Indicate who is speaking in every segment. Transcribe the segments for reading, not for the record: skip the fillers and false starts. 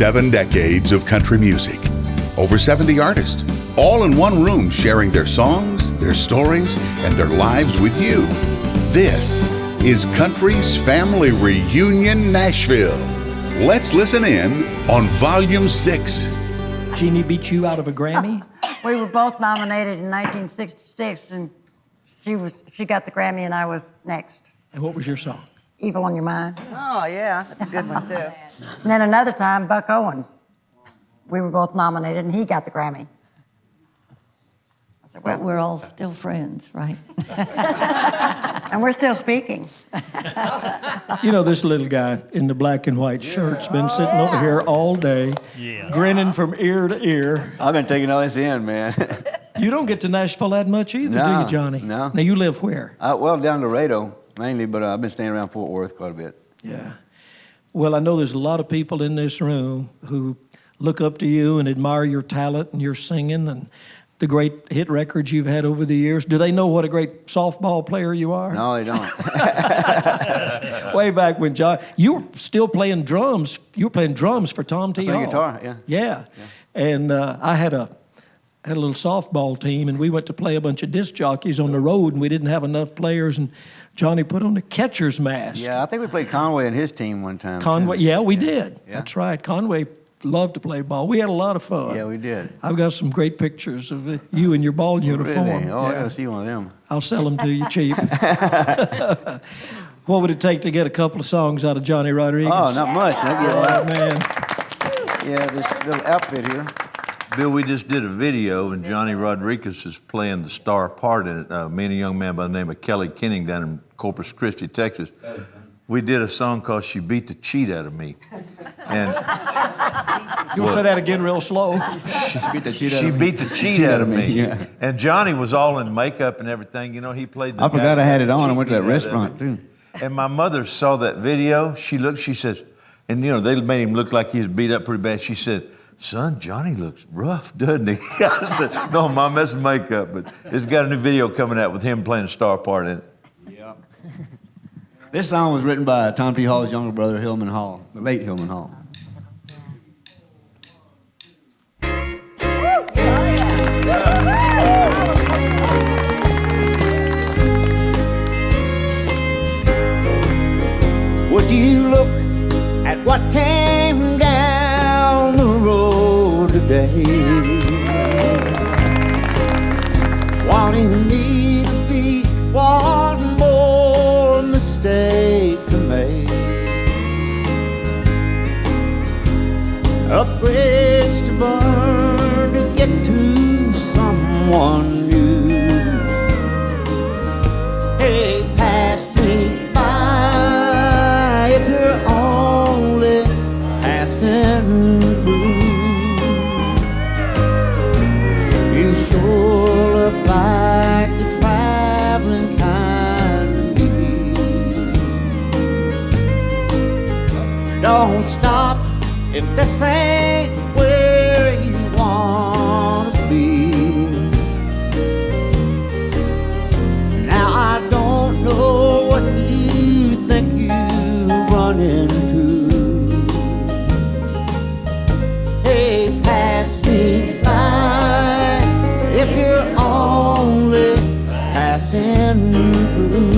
Speaker 1: 7 decades of country music. Over 70 artists, all in one room sharing their songs, their stories, and their lives with you. This is Country's Family Reunion Nashville. Let's listen in on Volume 6.
Speaker 2: Janie beat you out of a Grammy?
Speaker 3: We were both nominated in 1966, and she got the Grammy, and I was next.
Speaker 2: And what was your song?
Speaker 3: Evil on Your Mind.
Speaker 4: Oh, yeah, that's a good one, too.
Speaker 3: And then another time, Buck Owens. We were both nominated, and he got the Grammy. I said,
Speaker 5: But we're all still friends, right?
Speaker 3: and we're still speaking.
Speaker 2: You know, this little guy in the black and white shirt's been sitting over here all day, grinning from ear to ear.
Speaker 6: I've been taking all this in, man.
Speaker 2: You don't get to Nashville that much either, do you, Johnny?
Speaker 6: No.
Speaker 2: Now, you live where?
Speaker 6: Well, down Laredo, mainly, but I've been staying around Fort Worth quite a bit.
Speaker 2: Yeah. Well, I know there's a lot of people in this room who look up to you and admire your talent and your singing and the great hit records you've had over the years. Do they know what a great softball player you are?
Speaker 6: No, they don't.
Speaker 2: Way back when you were still playing drums. You were playing drums for Tom T.
Speaker 6: I play
Speaker 2: Hall.
Speaker 6: guitar, yeah.
Speaker 2: Yeah. And I had a little softball team, and we went to play a bunch of disc jockeys on the road, and we didn't have enough players, and Johnny put on the catcher's mask.
Speaker 6: Yeah, I think we played Conway and his team one time.
Speaker 2: Conway,
Speaker 6: too.
Speaker 2: yeah, we did.
Speaker 6: Yeah.
Speaker 2: That's right. Conway loved to play ball. We had a lot of fun.
Speaker 6: Yeah, we did.
Speaker 2: I've got some great pictures of you in your ball uniform.
Speaker 6: Really? Oh, I gotta see one of them.
Speaker 2: I'll sell them to you cheap. What would it take to get a couple of songs out of Johnny Rodriguez?
Speaker 6: Oh, not much.
Speaker 2: Oh, man.
Speaker 6: Yeah, this little outfit here.
Speaker 7: Bill, we just did a video, and Johnny Rodriguez is playing the star part in it. Me and a young man by the name of Kelly Kenning down in Corpus Christi, Texas. We did a song called She Beat the Cheat Out of Me. And
Speaker 2: You want to say that again real slow?
Speaker 6: She beat the cheat
Speaker 7: out of me.
Speaker 6: Yeah.
Speaker 7: And Johnny was all in makeup and everything. You know, he played the
Speaker 6: I forgot
Speaker 7: guy
Speaker 6: I had it on. I
Speaker 7: cheat
Speaker 6: went to that
Speaker 7: beat out of
Speaker 6: restaurant,
Speaker 7: me.
Speaker 6: too.
Speaker 7: And my mother saw that video. She looked, she says, and you know, they made him look like he was beat up pretty bad. She said, "Son, Johnny looks rough, doesn't he?" I said, "No, Mom, that's makeup." But it's got a new video coming out with him playing a star part in it.
Speaker 6: Yeah. This song was written by Tom T. Hall's younger brother, Hillman Hall, the late Hillman Hall. Would you look at what came down the road today? Wanting me to be one more mistake to make. A bridge to burn to get to someone new. Hey, pass me by if you're only passing through. You sure look like the traveling kind to me. Don't stop if this ain't where you want to be. Now I don't know what you think you run into. Hey, pass me by if you're only passing through.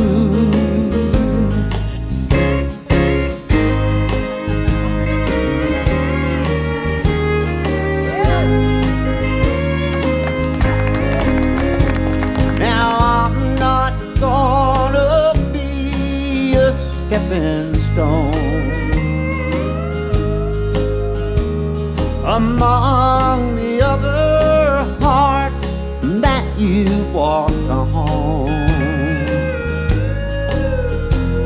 Speaker 6: Stepping stone among the other hearts that you walked on.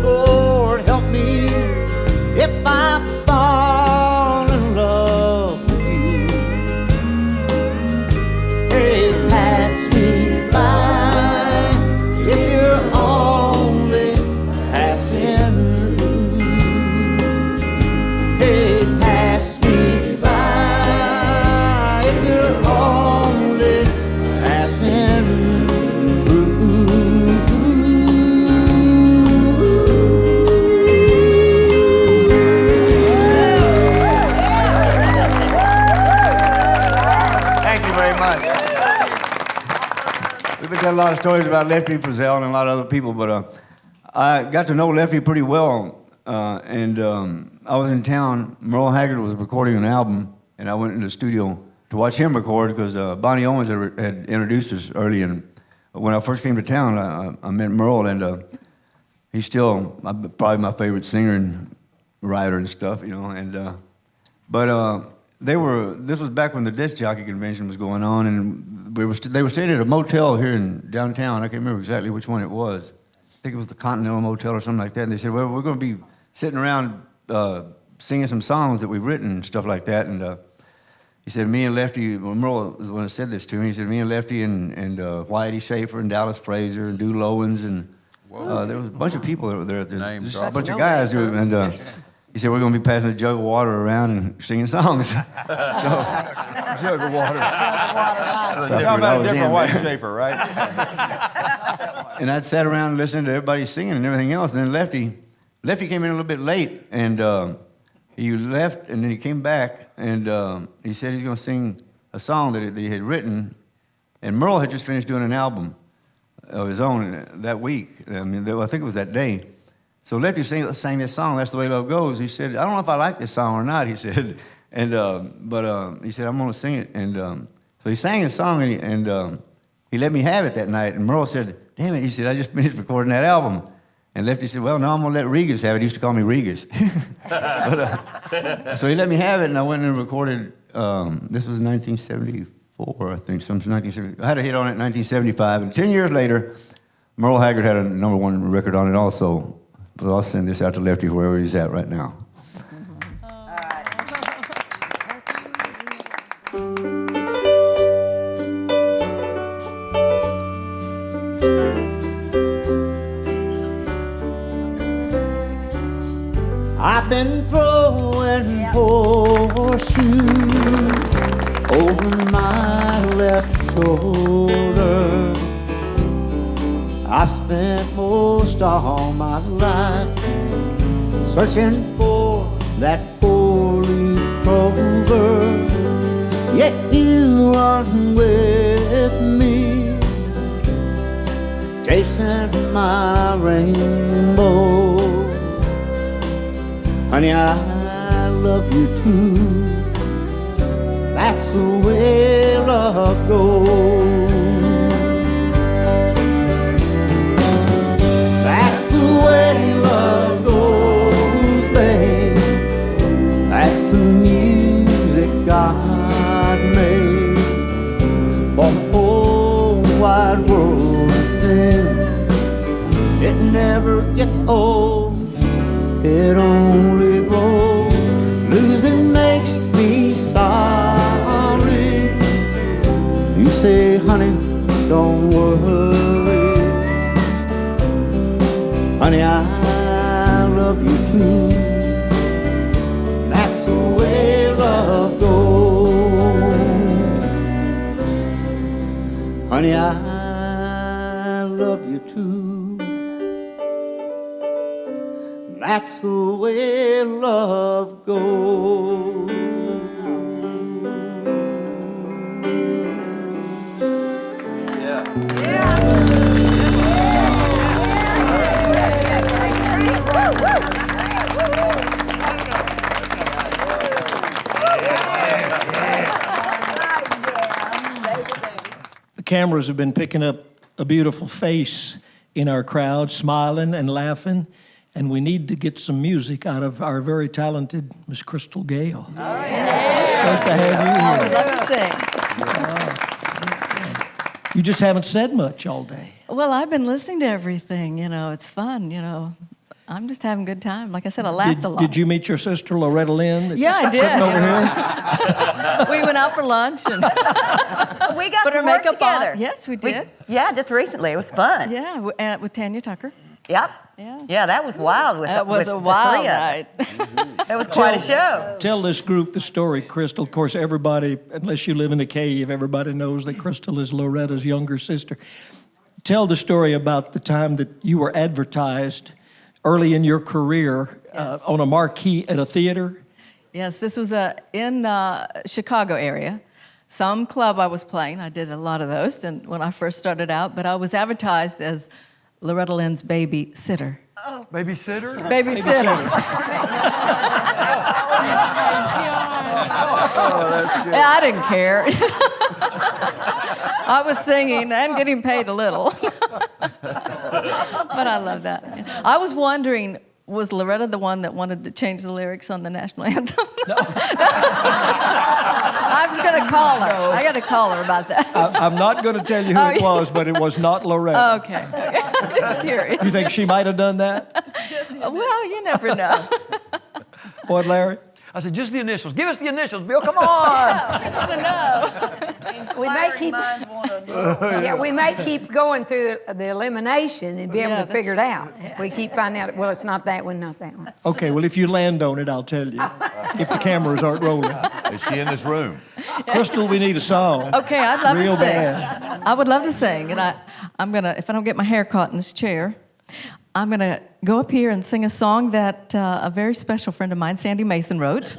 Speaker 6: Lord, help me if I fall in love with you. Hey, pass me by if you're only passing. Hey, pass me by if you're only passing. got a lot of stories about Lefty Frizzell and a lot of other people, but I got to know Lefty pretty well, and I was in town. Merle Haggard was recording an album, and I went into the studio to watch him record because Bonnie Owens had introduced us early. And when I first came to town, I met Merle, and he's still probably my favorite singer and writer and stuff, you know. And but this was back when the disc jockey convention was going on, and they were staying at a motel here in downtown. I can't remember exactly which one it was. I think it was the Continental Motel or something like that. And they said, well, we're going to be sitting around singing some songs that we've written and stuff like that. And he said, me and Lefty, well, Merle was the one that said this to me. He said, me and Lefty and Whitey Schaefer and Dallas Fraser and Dew Lowens and there was a bunch of people that were there. There's a bunch of guys who, and he said, we're going to be passing a jug of water around and singing songs.
Speaker 8: Jug of water. You're talking about a different Whitey Schaefer, right?
Speaker 6: And I'd sat around and listened to everybody singing and everything else. And then Lefty came in a little bit late, and he left, and then he came back, and he said he was going to sing a song that he had written. And Merle had just finished doing an album of his own that week. I mean, I think it was that day. So Lefty sang this song, That's the Way Love Goes. He said, I don't know if I like this song or not, he said. And but he said, I'm going to sing it. And so he sang the song, and he let me have it that night. And Merle said, damn it, he said, I just finished recording that album. And Lefty said, well, no, I'm going to let Regis have it. He used to call me Regis. So he let me have it, and I went and recorded, this was 1974, I think, some 1970. I had a hit on it in 1975, and 10 years later, Merle Haggard had a #1 record on it also. So I'll send this out to Lefty wherever he's at right now. I've been throwing horseshoes over my left shoulder. I've spent most all my life searching for that four-leaf clover. Yet you run with me, chasing my rainbow. Honey, I love you too. That's the way love goes. That's the way love goes, babe. That's the music God made for the whole wide world to sing. It never gets old. It only grows. Losing makes me sorry. You say, honey, don't worry. Honey, I love you too. That's the way love goes. Honey, I love you too. That's the way love goes.
Speaker 2: The cameras have been picking up a beautiful face in our crowd, smiling and laughing. And we need to get some music out of our very talented Miss Crystal Gayle. Oh, yeah. Great to have you here.
Speaker 5: I love to sing.
Speaker 2: You just haven't said much all day.
Speaker 5: Well, I've been listening to everything. You know, it's fun. You know, I'm just having a good time. Like I said, I laughed a lot.
Speaker 2: Did you meet your sister Loretta Lynn?
Speaker 5: Yeah, I did.
Speaker 2: Sitting over here.
Speaker 5: We went out for lunch and
Speaker 4: We got
Speaker 5: put
Speaker 4: to
Speaker 5: our
Speaker 4: work
Speaker 5: makeup
Speaker 4: together.
Speaker 5: on. Yes, we did.
Speaker 4: Yeah, just recently. It was fun.
Speaker 5: Yeah, with Tanya Tucker.
Speaker 4: Yep.
Speaker 5: Yeah.
Speaker 4: Yeah, that was wild.
Speaker 5: That was
Speaker 4: with
Speaker 5: a wild
Speaker 4: the three of them.
Speaker 5: night.
Speaker 4: It was quite a show.
Speaker 2: Tell this group the story, Crystal. Of course, everybody, unless you live in a cave, everybody knows that Crystal is Loretta's younger sister. Tell the story about the time that you were advertised early in your career on a marquee at a theater.
Speaker 5: Yes, this was in Chicago area. some club I was playing. I did a lot of those and when I first started out, but I was advertised as Loretta Lynn's babysitter.
Speaker 8: Babysitter?
Speaker 5: Babysitter.
Speaker 7: Oh, that's good.
Speaker 5: I didn't care. I was singing and getting paid a little. But I love that. I was wondering, was Loretta the one that wanted to change the lyrics on the national anthem? No. I was going to call her. I got to call her about that.
Speaker 2: I'm not going to tell you who it was, but it was not Loretta.
Speaker 5: Okay. I'm just curious.
Speaker 2: You think she might have done that?
Speaker 5: Well, you never know.
Speaker 2: What, Larry?
Speaker 8: I said, just the initials. Give us the initials, Bill. Come on.
Speaker 5: I want to know.
Speaker 9: We may keep going through the elimination and be able to figure it out. We keep finding out, well, it's not that one, not that one.
Speaker 2: Okay, well, if you land on it, I'll tell you. If the cameras aren't rolling.
Speaker 7: Is she in this room?
Speaker 2: Crystal, we need a song.
Speaker 5: Okay, I'd love
Speaker 2: Real
Speaker 5: to sing.
Speaker 2: bad.
Speaker 5: I would love to sing, and I'm gonna, if I don't get my hair caught in this chair, I'm gonna go up here and sing a song that a very special friend of mine, Sandy Mason, wrote.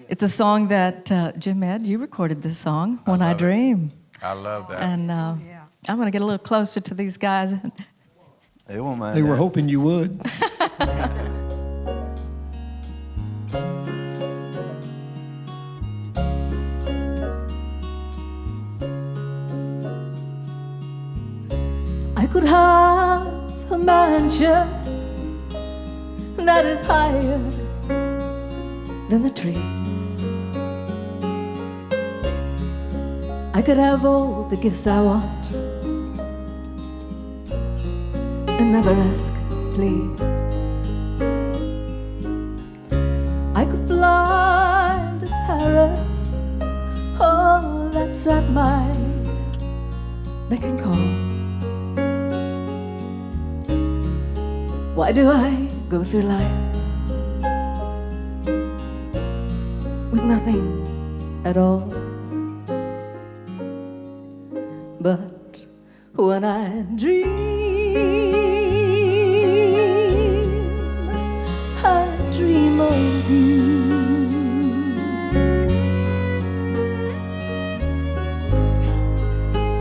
Speaker 5: It's a song that Jim Ed, you recorded this song, When I Dream.
Speaker 10: I love that.
Speaker 5: And I'm gonna get a little closer to these guys.
Speaker 6: They won't mind
Speaker 2: They were
Speaker 6: that.
Speaker 2: hoping you would.
Speaker 5: I could have a mansion that is higher than the trees. I could have all the gifts I want and never ask, please. I could fly to Paris, oh, that's at my beck and call. Why do I go through life with nothing at all? But when I dream of you.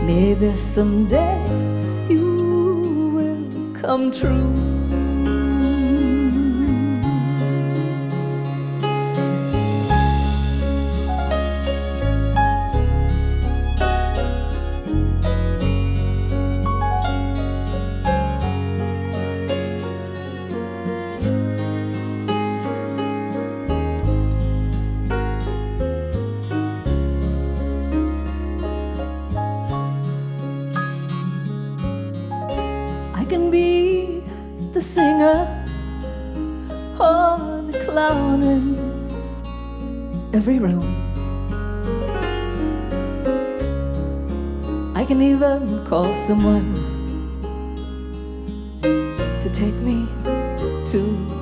Speaker 5: Maybe someday you will come true. I can be the singer or the clown in every room. I can even call someone to take me to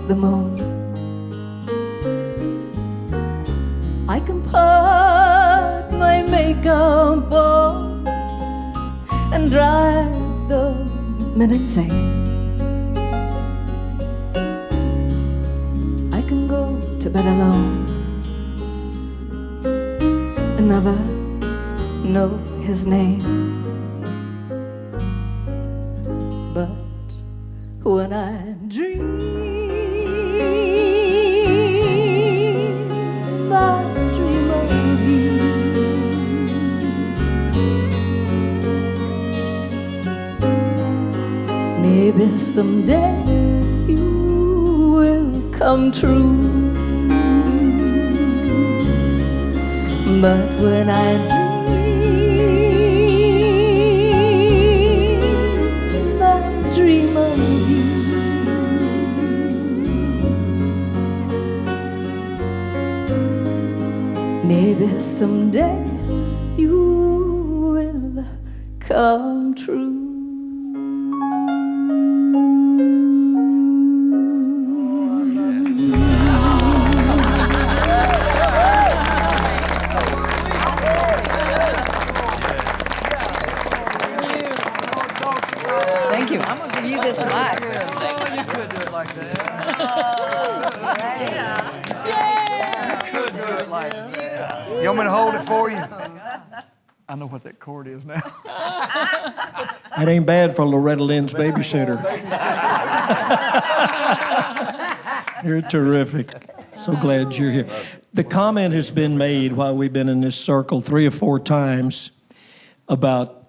Speaker 5: the moon. I can put my makeup on and drive the men insane. I can go to bed alone and never know his name. But when I dream, I dream of you. Maybe someday you will come true. But when I dream of you. Maybe someday you will come true. Thank you. I'm going to give you this mic.
Speaker 8: You could do it like that. You could do it like that.
Speaker 6: You want me to hold it for you?
Speaker 10: I know what that chord is now.
Speaker 2: That ain't bad for Loretta Lynn's babysitter. You're terrific. So glad you're here. The comment has been made while we've been in this circle 3 or 4 times about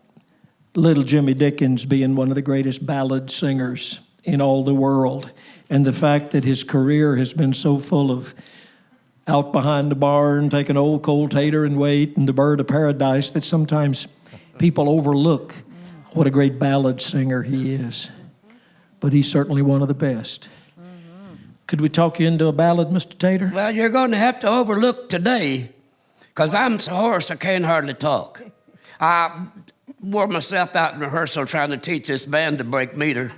Speaker 2: little Jimmy Dickens being one of the greatest ballad singers in all the world, and the fact that his career has been so full of out behind the barn, taking old cold tater and wait, and the bird of paradise, that sometimes people overlook what a great ballad singer he is. But he's certainly one of the best. Could we talk you into a ballad, Mr. Tater?
Speaker 11: Well, you're going to have to overlook today, because I'm so hoarse I can't hardly talk. I wore myself out in rehearsal trying to teach this band to break meter.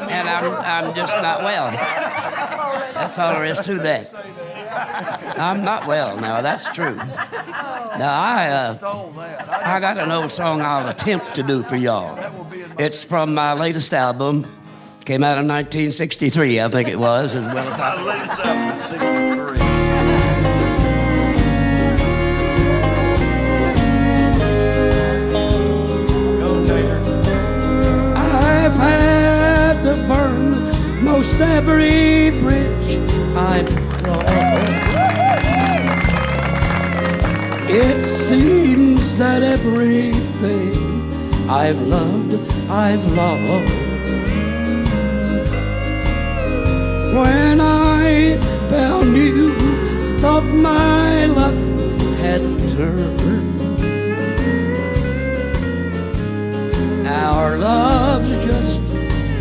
Speaker 11: And I'm just not well. That's all there is to that. I'm not well now, that's true. Now, I got an old song I'll attempt to do for y'all. It's from my latest album. Came out in 1963, I think it was, as well as
Speaker 7: My latest album is 63.
Speaker 11: I've had to burn most every bridge I've crossed. It seems that everything I've loved, I've lost. When I found you, thought my luck had turned. Our love's just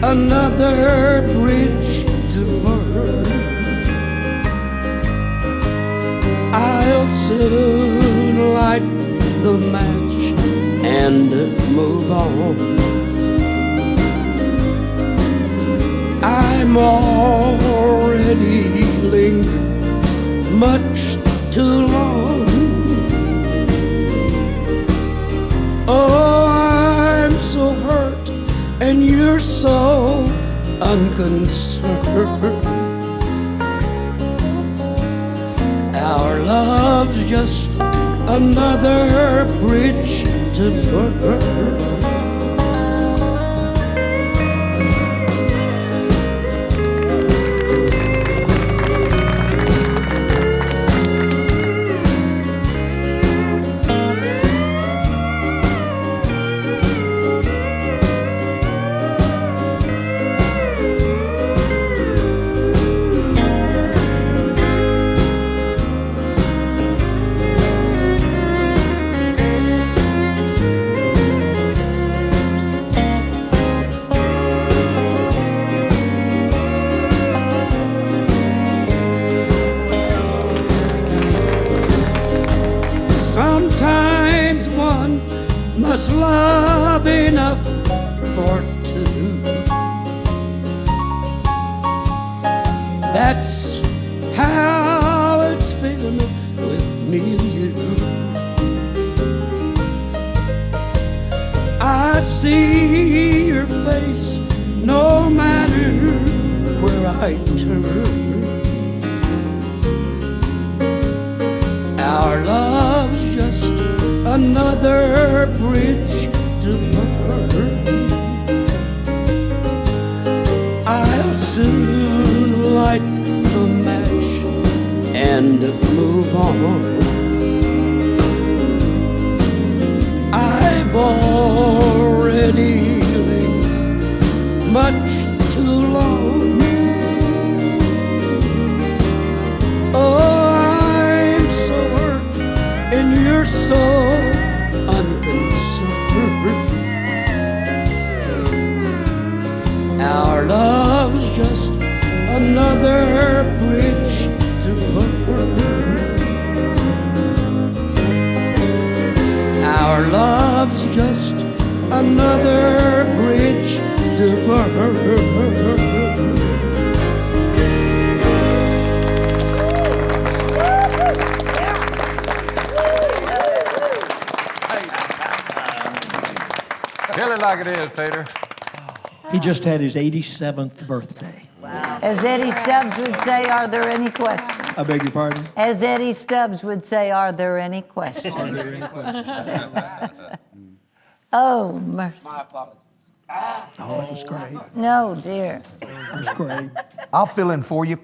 Speaker 11: another bridge to burn. I'll soon light the match and move on. I'm already lingered much too long. Oh, I'm so hurt and you're so unconcerned. Our love's just another bridge to burn. Sometimes one must love enough for two. That's how it's been with me and you. I see your face no matter where I turn. Our love's just another bridge to burn. I'll soon light the match and move on. I've already lingered much too long. You're so unconcerned. Our love's just another bridge to burn. Our love's just another bridge to burn.
Speaker 8: Tell it like it is, Peter.
Speaker 2: He just had his 87th birthday.
Speaker 4: Wow.
Speaker 10: As Eddie Stubbs would say, are there any questions?
Speaker 2: I beg your pardon?
Speaker 10: As Eddie Stubbs would say, are there any questions?
Speaker 2: Are there any questions?
Speaker 10: Oh, mercy.
Speaker 2: Oh, that was great.
Speaker 10: No, dear.
Speaker 2: That was great.
Speaker 12: I'll fill in for you.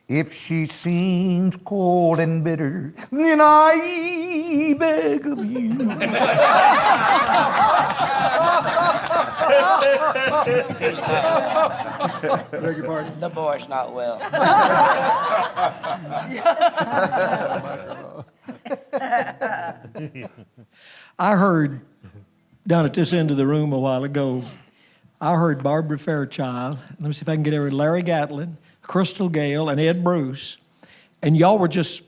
Speaker 12: If she seems cold and bitter, then I beg of you.
Speaker 2: Beg your pardon?
Speaker 11: The boy's not well.
Speaker 2: I heard down at this end of the room a while ago, I heard Barbara Fairchild, let me see if I can get her, Larry Gatlin, Crystal Gayle, and Ed Bruce, and y'all were just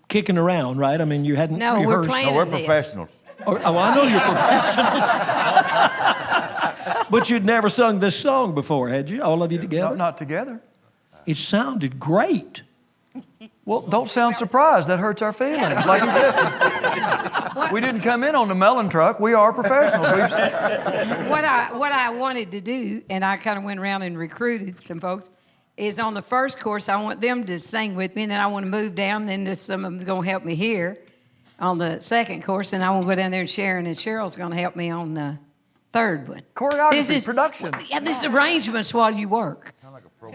Speaker 2: kicking around, right? I mean, you hadn't
Speaker 9: No,
Speaker 2: rehearsed.
Speaker 9: we're playing.
Speaker 7: No, we're professionals.
Speaker 2: Oh, well, I know you're professionals. But you'd never sung this song before, had you? All of you together?
Speaker 8: Not together.
Speaker 2: It sounded great.
Speaker 8: Well, don't sound surprised. That hurts our feelings. Like you said, we didn't come in on the melon truck. We are professionals.
Speaker 9: What I wanted to do, and I kind of went around and recruited some folks, is on the first course, I want them to sing with me, and then I want to move down, then some of them's going to help me here on the second course, and I want to go down there and Cheryl's going to help me on the third one.
Speaker 8: Choreography, production.
Speaker 9: Yeah, this is arrangements while you work.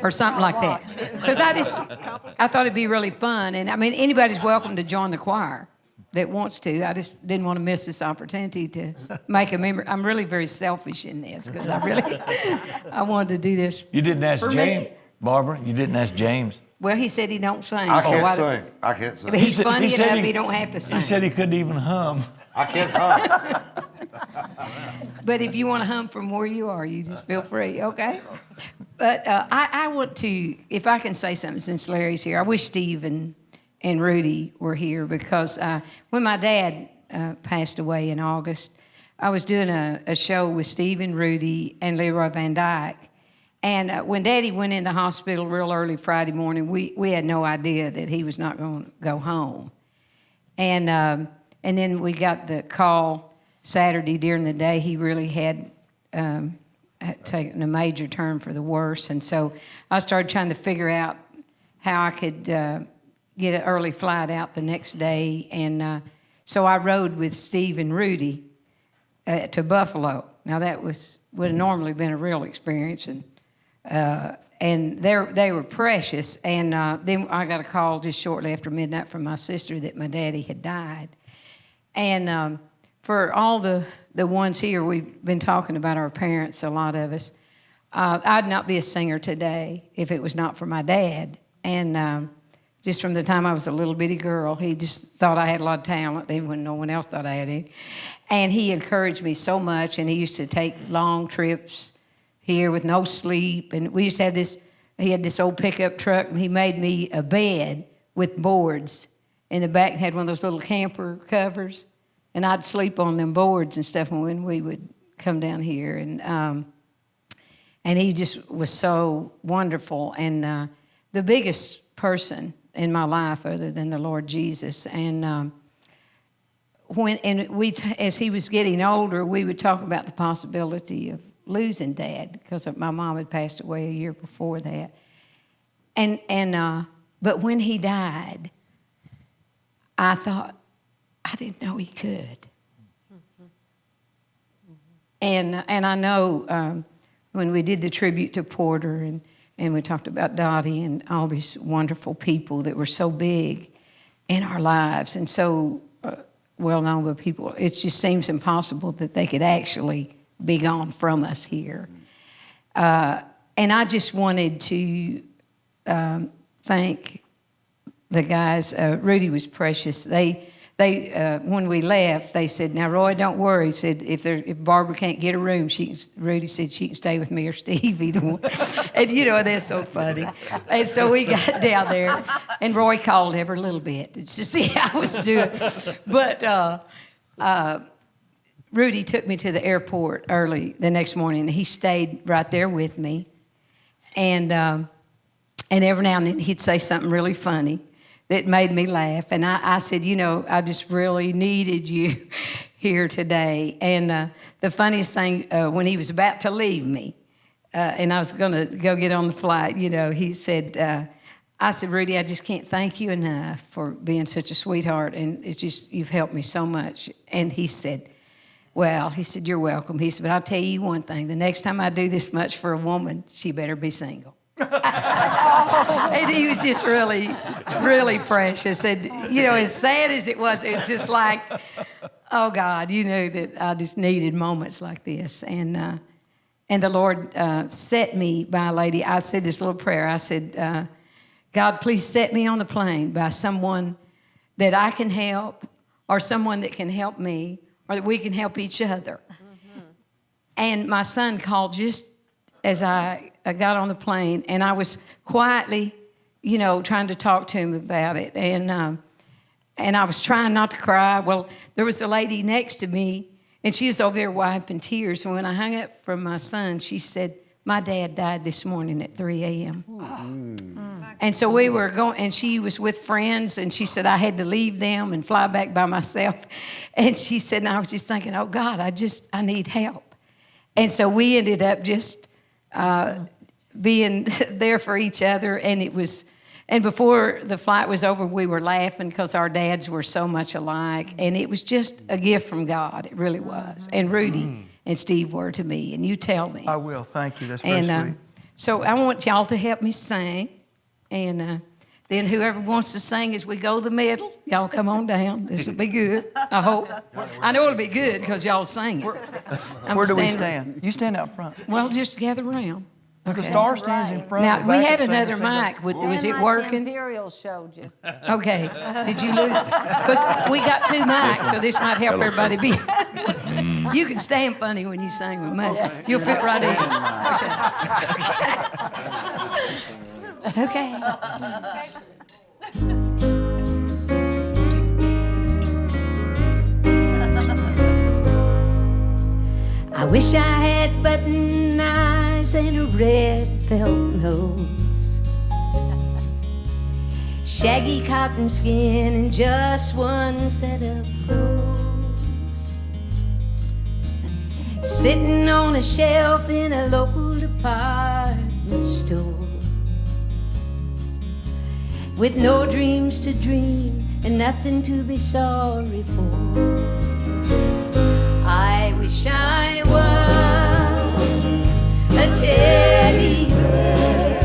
Speaker 9: Or something like that. Because I thought it'd be really fun. And I mean, anybody's welcome to join the choir that wants to. I just didn't want to miss this opportunity to make a memory. I'm really very selfish in this because I wanted to do this.
Speaker 13: You didn't ask
Speaker 9: for
Speaker 13: James,
Speaker 9: me.
Speaker 13: Barbara. You didn't ask James.
Speaker 9: Well, he said he don't sing.
Speaker 14: I
Speaker 9: so
Speaker 14: can't
Speaker 9: why-
Speaker 14: sing. I can't sing.
Speaker 9: But he's funny
Speaker 13: said
Speaker 9: enough, he don't have to sing.
Speaker 13: He said he couldn't even hum.
Speaker 14: I can't hum.
Speaker 9: But if you want to hum from where you are, you just feel free, okay? But I want to, if I can say something since Larry's here, I wish Steve and Rudy were here because when my dad passed away in August, I was doing a show with Steve and Rudy and Leroy Van Dyke. And when Daddy went in the hospital real early Friday morning, we had no idea that he was not going to go home. And then we got the call Saturday during the day. He really had taken a major turn for the worse. And so I started trying to figure out how I could get an early flight out the next day. And so I rode with Steve and Rudy to Buffalo. Now that would have normally been a real experience. And they were precious. And then I got a call just shortly after midnight from my sister that my daddy had died. And for all the ones here, we've been talking about our parents, a lot of us. I'd not be a singer today if it was not for my dad. And just from the time I was a little bitty girl, he just thought I had a lot of talent, even when no one else thought I had any. And he encouraged me so much, and he used to take long trips here with no sleep. And we used to have he had this old pickup truck, and he made me a bed with boards in the back and had one of those little camper covers. And I'd sleep on them boards and stuff when we would come down here. And he just was so wonderful. And the biggest person in my life other than the Lord Jesus. And as he was getting older, we would talk about the possibility of losing Dad because my mom had passed away a year before that. But when he died, I thought, I didn't know he could. And I know when we did the tribute to Porter and we talked about Dottie and all these wonderful people that were so big in our lives and so well known by people, it just seems impossible that they could actually be gone from us here. And I just wanted to thank the guys. Rudy was precious. They when we left, they said, "Now, Roy, don't worry." He said, "If Barbara can't get a room, Rudy said she can stay with me or Steve, either one." And they're so funny. And so we got down there, and Roy called every little bit to see how I was doing. But Rudy took me to the airport early the next morning, and he stayed right there with me. And every now and then he'd say something really funny that made me laugh. And I said, I just really needed you here today. And the funniest thing, when he was about to leave me, and I was going to go get on the flight, he said, I said, Rudy, I just can't thank you enough for being such a sweetheart, and it's just, you've helped me so much. And he said, you're welcome. He said, but I'll tell you one thing, the next time I do this much for a woman, she better be single. And he was just really, really precious. And, as sad as it was just like, oh, God, you know that I just needed moments like this. And the Lord set me by a lady. I said this little prayer. I said, God, please set me on the plane by someone that I can help, or someone that can help me, or that we can help each other. Mm-hmm. And my son called just as I got on the plane, and I was quietly, trying to talk to him about it. And I was trying not to cry. Well, there was a lady next to me, and she was over there wiping tears. And when I hung up from my son, she said, my dad died this morning at 3 a.m. And so we were going, and she was with friends, and she said I had to leave them and fly back by myself. And she said, and I was just thinking, oh, God, I need help. And so we ended up just being there for each other. And before the flight was over, we were laughing because our dads were so much alike. And it was just a gift from God. It really was. And Rudy and Steve were to me. And you tell me.
Speaker 8: I will. Thank you. That's very sweet.
Speaker 9: So I want y'all to help me sing. And then whoever wants to sing as we go the middle, y'all come on down. This will be good, I hope. I know it'll be good because y'all sing it.
Speaker 8: Where do we stand? You stand out front.
Speaker 9: Well, just gather around.
Speaker 8: The star stands in front.
Speaker 9: Now, we had another mic. Was it working?
Speaker 10: Imperial showed you.
Speaker 9: Okay. Did you lose? Because we got 2 mics, so this might help everybody be. You can stand funny when you sing with me. You'll fit right in. Okay. I wish I had button eyes and a red felt nose, shaggy cotton skin and just one set of clothes, sitting on a shelf in a local department store, with no dreams to dream and nothing to be sorry for. I wish I was a teddy bear,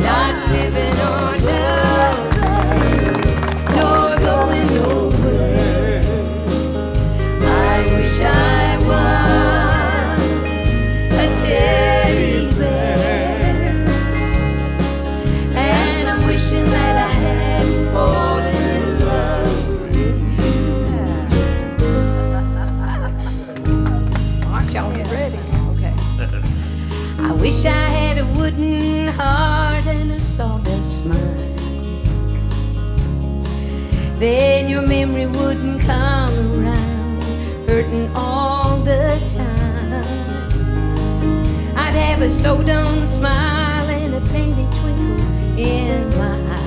Speaker 9: not living or loving, nor going nowhere. I wish I was a teddy bear, and I'm wishing that I hadn't fallen in love with you. Aren't y'all ready? Okay. I wish I had a wooden heart and a sawdust mind. Then your memory wouldn't come around, hurting all the time. I'd have a sewed-on smile and a painted twinkle in my eye,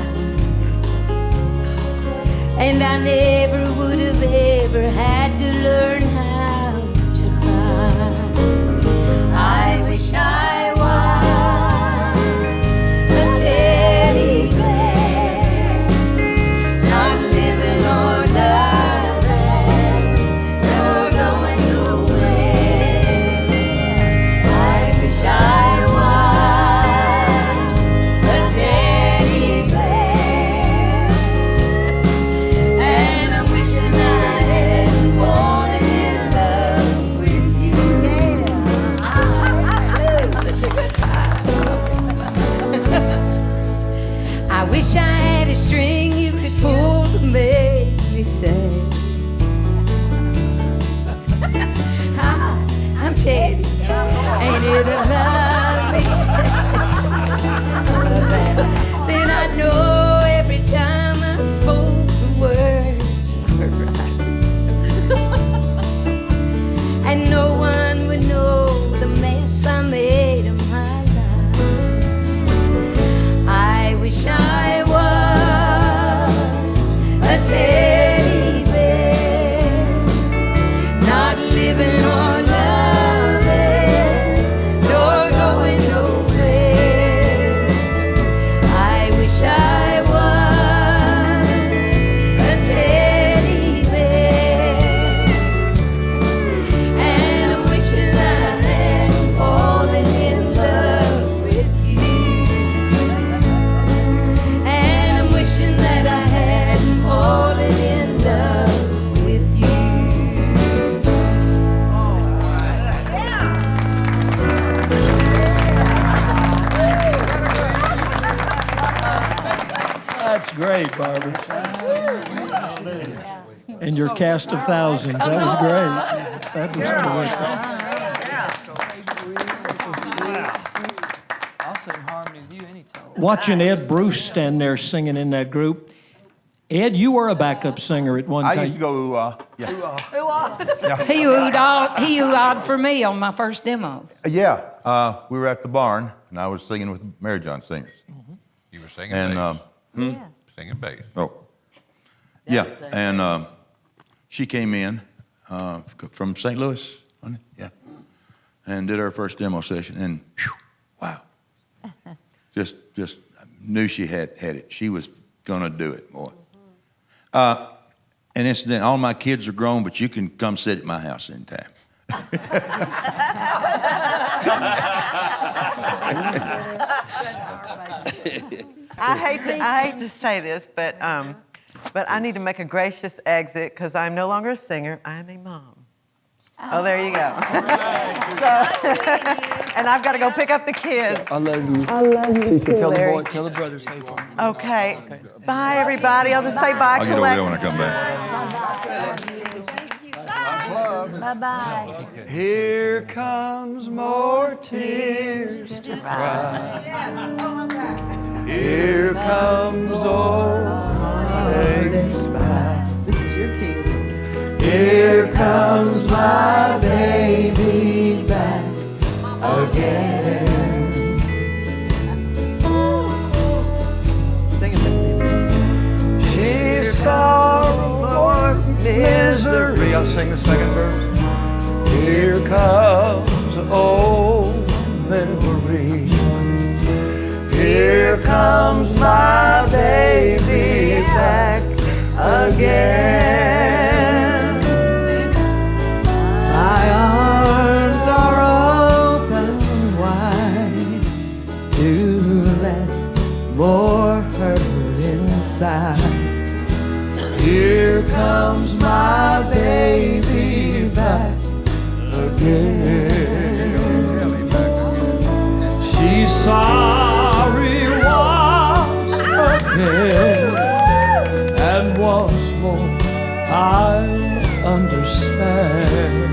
Speaker 9: and I never would have ever had to learn how to cry. I wish I was a teddy bear, not living or loving, nor going nowhere. I wish I was a teddy bear, and I'm wishing I hadn't fallen in love with you. Such a good time. I wish I had a string you could pull to make me say, hi, I'm Teddy, ain't it a lovely day? Then I know every time I spoke the words were right, and no one would know the mess I made of my life. I wish I was a teddy bear, not living or loving, nor
Speaker 2: That's great, Barbara. And your cast of thousands. That was great. That was terrific.
Speaker 8: I'll sing harmony with you anytime.
Speaker 2: Watching Ed Bruce stand there singing in that group. Ed, you were a backup singer at one time.
Speaker 12: I used to go, yeah.
Speaker 9: He oohed for me on my first demo.
Speaker 14: Yeah, we were at the barn, and I was singing with Mary John Singers.
Speaker 15: You were singing
Speaker 14: And,
Speaker 15: bass. Singing bass.
Speaker 14: Oh. Yeah, and she came in from St. Louis, wasn't it? Yeah, and did her first demo session, and whew, wow. just knew she had it. She was going to do it, boy. And incident, all my kids are grown, but you can come sit at my house anytime.
Speaker 16: I hate to say this, but I need to make a gracious exit because I'm no longer a singer. I'm a mom. Oh, there you go. And I've got to go pick up the kids.
Speaker 8: I love you.
Speaker 16: I love you too,
Speaker 8: Tell the
Speaker 16: Larry.
Speaker 8: boy, tell the brothers hey for me.
Speaker 16: Okay. Bye, everybody. I'll just say bye.
Speaker 14: I'll get over there when I come back.
Speaker 10: Bye-bye.
Speaker 8: Here comes more tears to cry. Here comes old heartache by.
Speaker 16: This is your key.
Speaker 8: Here comes my baby back again.
Speaker 16: Sing it with me.
Speaker 8: She saw more misery. I'll sing the second verse. Here comes old memory. Here comes my baby back again. My arms are open wide to let more hurt inside. Here comes my baby back again. She's sorry once again, and once more I'll understand.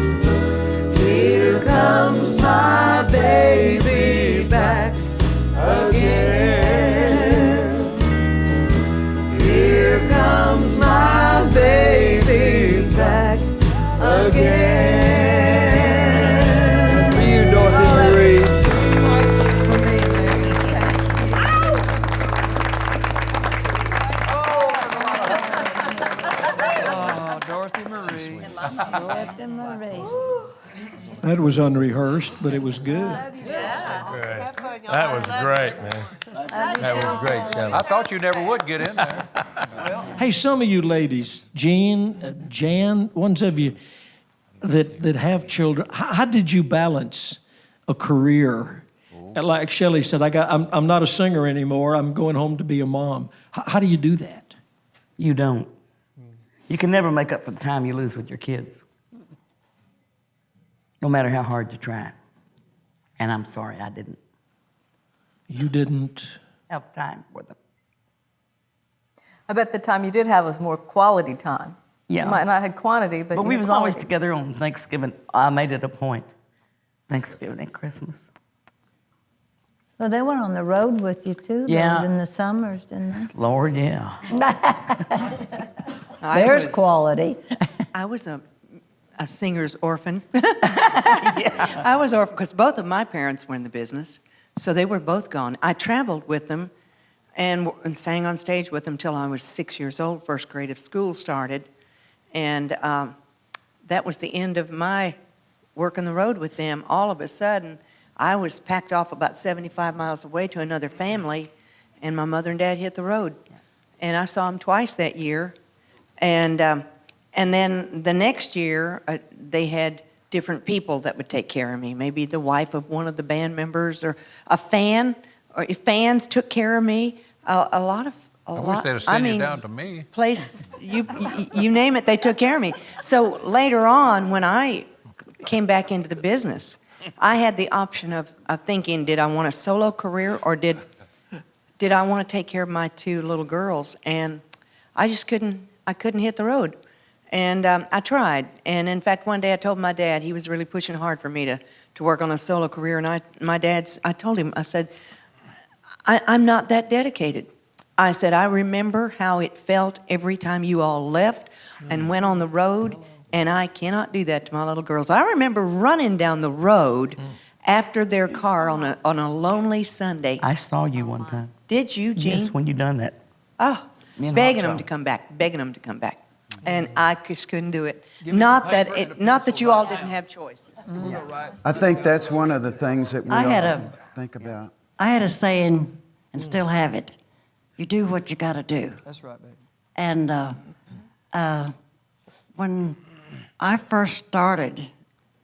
Speaker 8: Here comes my baby back again. Here comes my baby back again. For you, Dorothy Marie. Dorothy Marie.
Speaker 10: Dorothy Marie.
Speaker 2: That was unrehearsed, but it was good.
Speaker 15: That was great, man. That was great, Shelley. I thought you never would get in there.
Speaker 2: Hey, some of you ladies, Jean, Jan, ones of you that have children, how did you balance a career? Like Shelley said, I'm not a singer anymore. I'm going home to be a mom. How do you do that?
Speaker 17: You don't. You can never make up for the time you lose with your kids, no matter how hard you try. And I'm sorry I didn't.
Speaker 2: You didn't
Speaker 17: have time for them.
Speaker 5: I bet the time you did have was more quality time.
Speaker 17: Yeah.
Speaker 5: You might not have quantity, but
Speaker 17: we
Speaker 5: you had
Speaker 17: was always
Speaker 5: quality.
Speaker 17: together on Thanksgiving. I made it a point. Thanksgiving and Christmas.
Speaker 10: Well, they went on the road with you too,
Speaker 17: Yeah.
Speaker 10: though, in the summers, didn't they?
Speaker 17: Lord, yeah.
Speaker 10: There's quality.
Speaker 16: I was a singer's orphan. I was orphan because both of my parents were in the business, so they were both gone. I traveled with them and sang on stage with them till I was 6 years old. First grade of school started, and that was the end of my work on the road with them. All of a sudden, I was packed off about 75 miles away to another family, and my mother and dad hit the road. And I saw them twice that year. And then the next year, they had different people that would take care of me. Maybe the wife of one of the band members, or a fan, or if fans took care of me. A lot.
Speaker 15: I wish they'd have sent you down to me.
Speaker 16: Place, you name it, they took care of me. So later on, when I came back into the business, I had the option of thinking, did I want a solo career, or did did I want to take care of my 2 little girls, and I just couldn't hit the road. And I tried. And in fact, one day I told my dad, he was really pushing hard for me to work on a solo career. And I told him, I said, I'm not that dedicated. I said, I remember how it felt every time you all left and went on the road, and I cannot do that to my little girls. I remember running down the road after their car on a lonely Sunday.
Speaker 17: I saw you one time.
Speaker 16: Did you, Gene?
Speaker 17: Yes, when you done that.
Speaker 16: Oh,
Speaker 17: Me and
Speaker 16: begging
Speaker 17: Hot
Speaker 16: them to
Speaker 17: Shot.
Speaker 16: come back, begging them to come back. And I just couldn't do it. Not that you all didn't have choices.
Speaker 18: I think that's one of the things that we
Speaker 3: I had
Speaker 18: all
Speaker 3: a-
Speaker 18: think about.
Speaker 3: I had a saying, and still have it, you do what you got to do.
Speaker 8: That's right, baby.
Speaker 3: And when I first started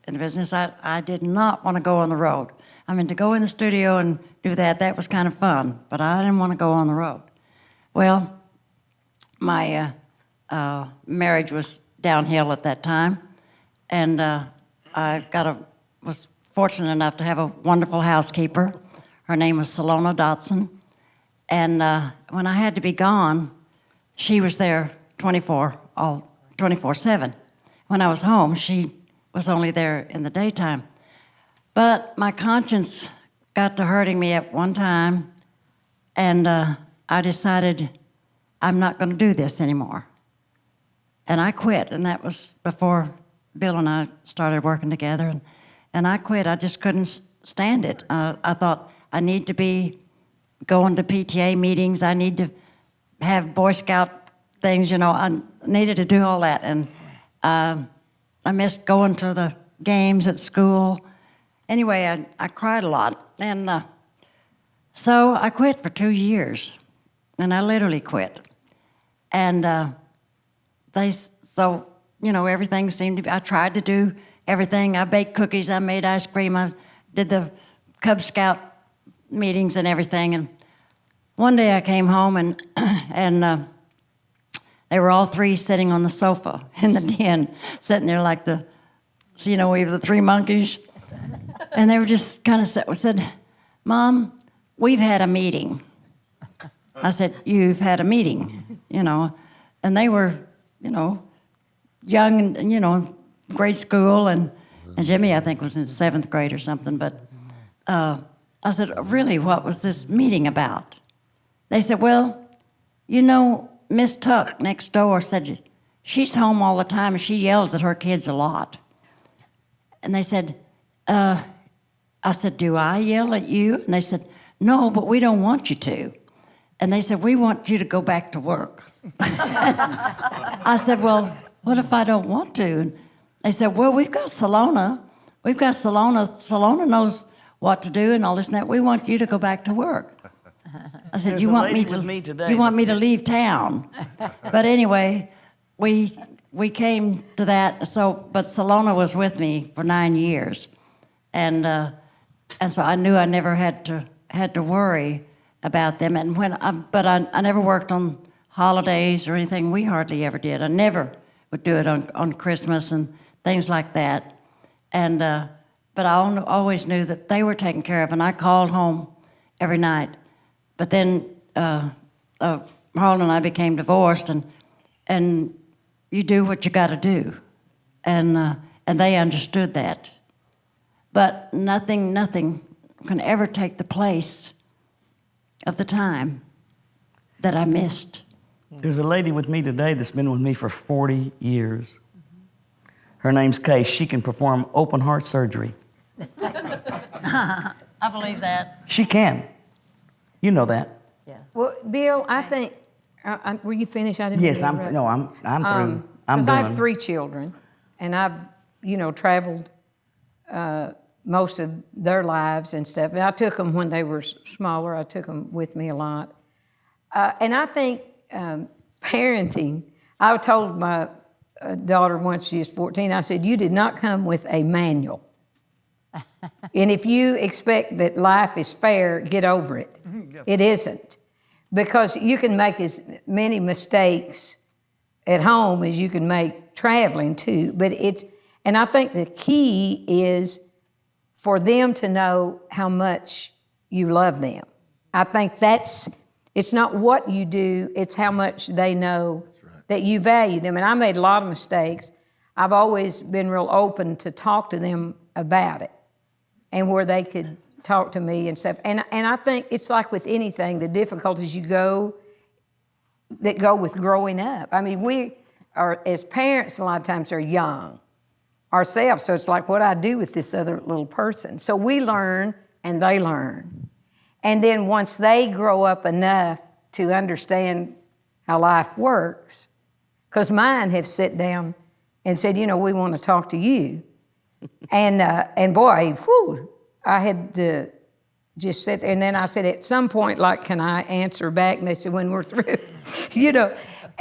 Speaker 3: in the business, I did not want to go on the road. I mean, to go in the studio and do that was kind of fun, but I didn't want to go on the road. Well, my marriage was downhill at that time, and I was fortunate enough to have a wonderful housekeeper. Her name was Salona Dotson, and when I had to be gone, she was there 24/7. When I was home, she was only there in the daytime. But my conscience got to hurting me at one time, and I decided I'm not going to do this anymore. And I quit, and that was before Bill and I started working together. And I quit. I just couldn't stand it. I thought, I need to be going to PTA meetings. I need to have Boy Scout things, I needed to do all that. And I missed going to the games at school. Anyway, I cried a lot. And so I quit for 2 years. And I literally quit. And everything seemed to be, I tried to do everything. I baked cookies, I made ice cream, I did the Cub Scout meetings and everything. And one day I came home and they were all 3 sitting on the sofa in the den, sitting there like we have the 3 monkeys. And they were just kind of said, Mom, we've had a meeting. I said, you've had a meeting, And they were, young and, grade school. And Jimmy, I think, was in 7th grade or something. But I said, really, what was this meeting about? They said, well, Miss Tuck next door said she's home all the time and she yells at her kids a lot. And they said, I said, do I yell at you? And they said, no, but we don't want you to. And they said, we want you to go back to work. I said, well, what if I don't want to? And they said, well, we've got Salona. Salona knows what to do and all this and that. We want you to go back to work. I said, you want me to leave town? But anyway, we came to that. But Salona was with me for 9 years, and so I knew I never had to worry about them. And I never worked on holidays or anything. We hardly ever did. I never would do it on Christmas and things like that. And but I always knew that they were taken care of, and I called home every night. But then Harlan and I became divorced, and you do what you got to do, and they understood that. But nothing can ever take the place of the time that I missed.
Speaker 17: There's a lady with me today that's been with me for 40 years. Her name's Kay. She can perform open heart surgery.
Speaker 3: I believe that.
Speaker 17: She can. You know that.
Speaker 9: Yeah. Well, Bill, I think, were you finished? I didn't.
Speaker 17: Yes, I'm through. I'm
Speaker 9: Because I have
Speaker 17: done.
Speaker 9: 3 children, and I've, traveled most of their lives and stuff. And I took them when they were smaller. I took them with me a lot. And I think parenting, I told my daughter once she was 14, I said, you did not come with a manual. And if you expect that life is fair, get over it. It isn't. Because you can make as many mistakes at home as you can make traveling too. And I think the key is for them to know how much you love them. I think that's It's not what you do, it's how much they know that you value them. And I made a lot of mistakes. I've always been real open to talk to them about it and where they could talk to me and stuff. And I think it's like with anything, the difficulties that go with growing up. I mean, we are, as parents, a lot of times are young ourselves. So it's like what I do with this other little person. So we learn and they learn. And then once they grow up enough to understand how life works, because mine have sat down and said, you know, we want to talk to you. And boy, whew, I had to just sit there. And then I said, at some point, like, can I answer back? And they said, when we're through, you know.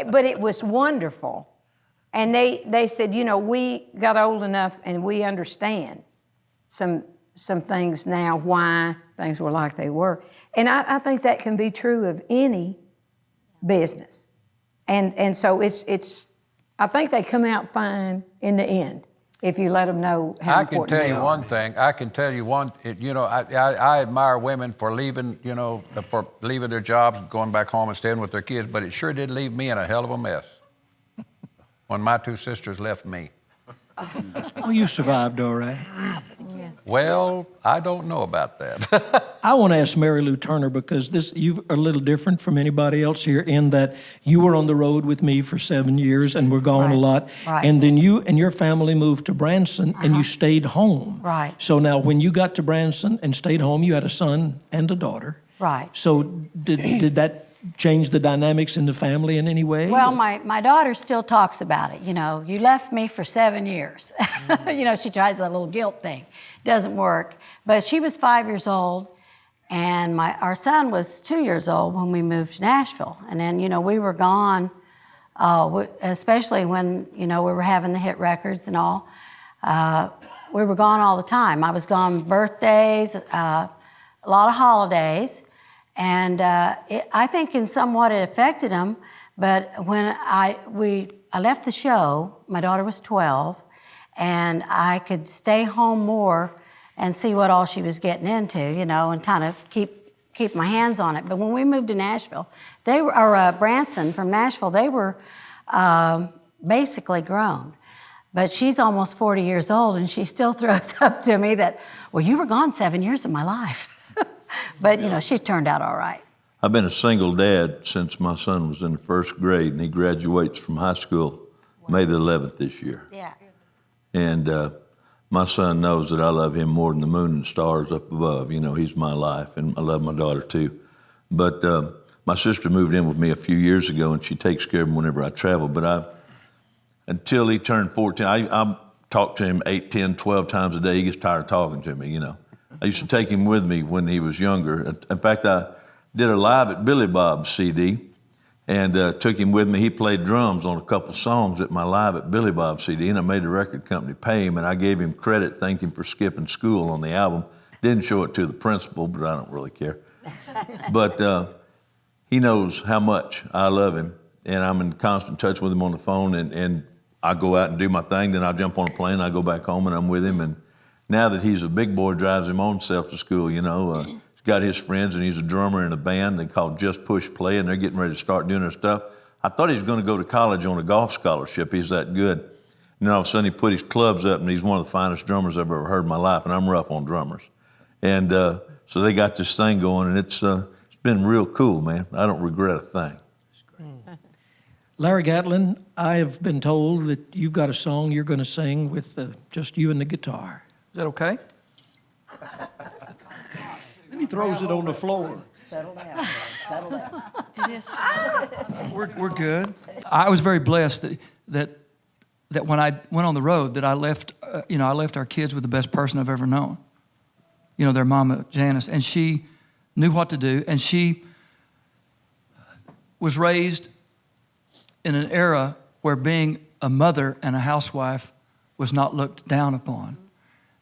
Speaker 9: But it was wonderful. And they said, you know, we got old enough and we understand some things now, why things were like they were. And I think that can be true of any business. And so it's I think they come out fine in the end if you let them know how important they are.
Speaker 15: I can tell you one thing. I can tell you one, you know, I admire women for leaving, you know, for leaving their jobs, going back home and staying with their kids, but it sure did leave me in a hell of a mess when my two sisters left me.
Speaker 2: Well, you survived all right.
Speaker 15: Well, I don't know about that.
Speaker 2: I want to ask Mary Lou Turner, because you are a little different from anybody else here in that you were on the road with me for 7 years and were gone a lot.
Speaker 3: Right.
Speaker 2: And then you and your family moved to Branson and you stayed home.
Speaker 3: Right.
Speaker 2: So now when you got to Branson and stayed home, you had a son and a daughter.
Speaker 3: Right.
Speaker 2: So did that change the dynamics in the family in any way?
Speaker 3: Well, my daughter still talks about it. You know, you left me for 7 years. You know, she tries that little guilt thing. Doesn't work. But she was 5 years old, and our son was 2 years old when we moved to Nashville. And then, you know, we were gone, especially when, you know, we were having the hit records and all. We were gone all the time. I was gone birthdays, a lot of holidays. And I think in somewhat it affected him, but when I left the show, my daughter was 12, and I could stay home more and see what all she was getting into, you know, and kind of keep my hands on it. But when we moved to Nashville, Branson from Nashville, they were basically grown. But she's almost 40 years old, and she still throws up to me that, well, you were gone 7 years of my life. But, you know, she's turned out all right.
Speaker 7: I've been a single dad since my son was in the first grade, and he graduates from high school May the 11th this year.
Speaker 3: Yeah.
Speaker 7: And my son knows that I love him more than the moon and stars up above. You know, he's my life, and I love my daughter too. But my sister moved in with me a few years ago, and she takes care of him whenever I travel. But until he turned 14, I talk to him 8, 10, 12 times a day. He gets tired of talking to me, you know. I used to take him with me when he was younger. In fact, I did a live at Billy Bob's CD and took him with me. He played drums on a couple songs at my live at Billy Bob's CD, and I made the record company pay him, and I gave him credit, thanked him for skipping school on the album. Didn't show it to the principal, but I don't really care. But he knows how much I love him, and I'm in constant touch with him on the phone, and I go out and do my thing, then I jump on a plane, I go back home, and I'm with him, and now that he's a big boy, drives him own self to school, you know. He's got his friends, and he's a drummer in a band they call Just Push Play, and they're getting ready to start doing their stuff. I thought he was going to go to college on a golf scholarship. He's that good. And then all of a sudden he put his clubs up, and he's one of the finest drummers I've ever heard in my life, and I'm rough on drummers. And so they got this thing going, and it's been real cool, man. I don't regret a thing.
Speaker 2: Larry Gatlin, I have been told that you've got a song you're going to sing with just you and the guitar.
Speaker 8: Is that okay?
Speaker 2: Then he throws it on the floor.
Speaker 4: Settle down. Settle down.
Speaker 3: It is.
Speaker 8: We're good. I was very blessed that when I went on the road, that I left our kids with the best person I've ever known. You know, their mama, Janice, and she knew what to do, and she was raised in an era where being a mother and a housewife was not looked down upon.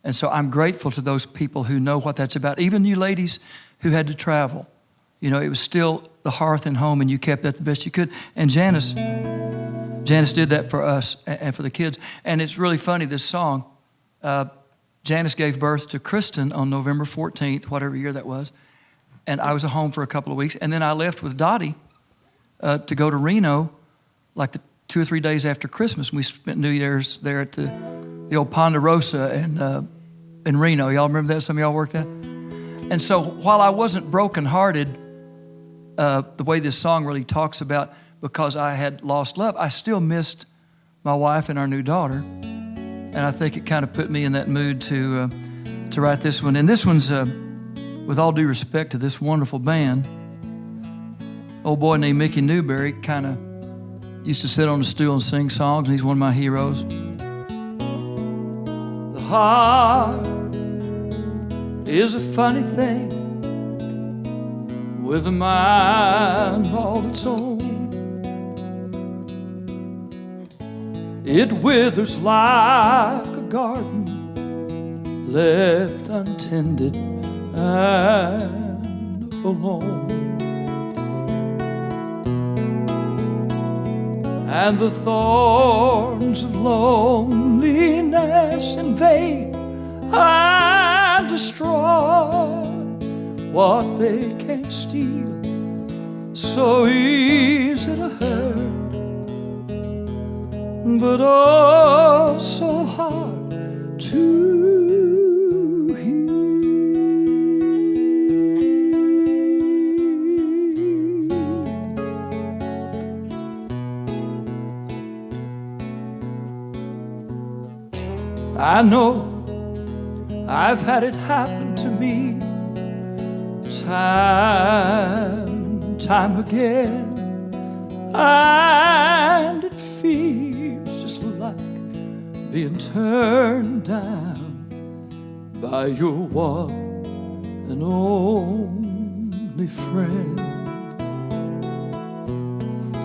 Speaker 8: And so I'm grateful to those people who know what that's about. Even you ladies who had to travel. You know, it was still the hearth and home, and you kept that the best you could. And Janice did that for us and for the kids. And it's really funny, this song, Janice gave birth to Kristen on November 14th, whatever year that was. And I was at home for a couple of weeks. And then I left with Dottie to go to Reno like 2 or 3 days after Christmas. We spent New Year's there at the old Ponderosa in Reno. Y'all remember that? Some of y'all worked that? And so while I wasn't brokenhearted, the way this song really talks about because I had lost love, I still missed my wife and our new daughter. And I think it kind of put me in that mood to write this one. And this one's, with all due respect to this wonderful band, old boy named Mickey Newberry kind of used to sit on a stool and sing songs, and he's one of my heroes. The heart is a funny thing with a mind all its own. It withers like a garden left untended and alone. And the thorns of loneliness invade and destroy what they can't steal. So easy to hurt, but oh, so hard to I know I've had it happen to me time and time again, and it feels just like being turned down by your one and only friend.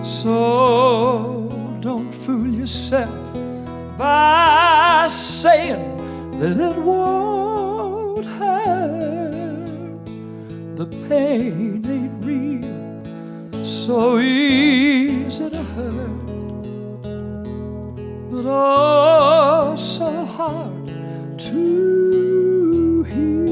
Speaker 8: So don't fool yourself by saying that it won't hurt. The pain ain't real, so easy to hurt, but oh, so hard to heal.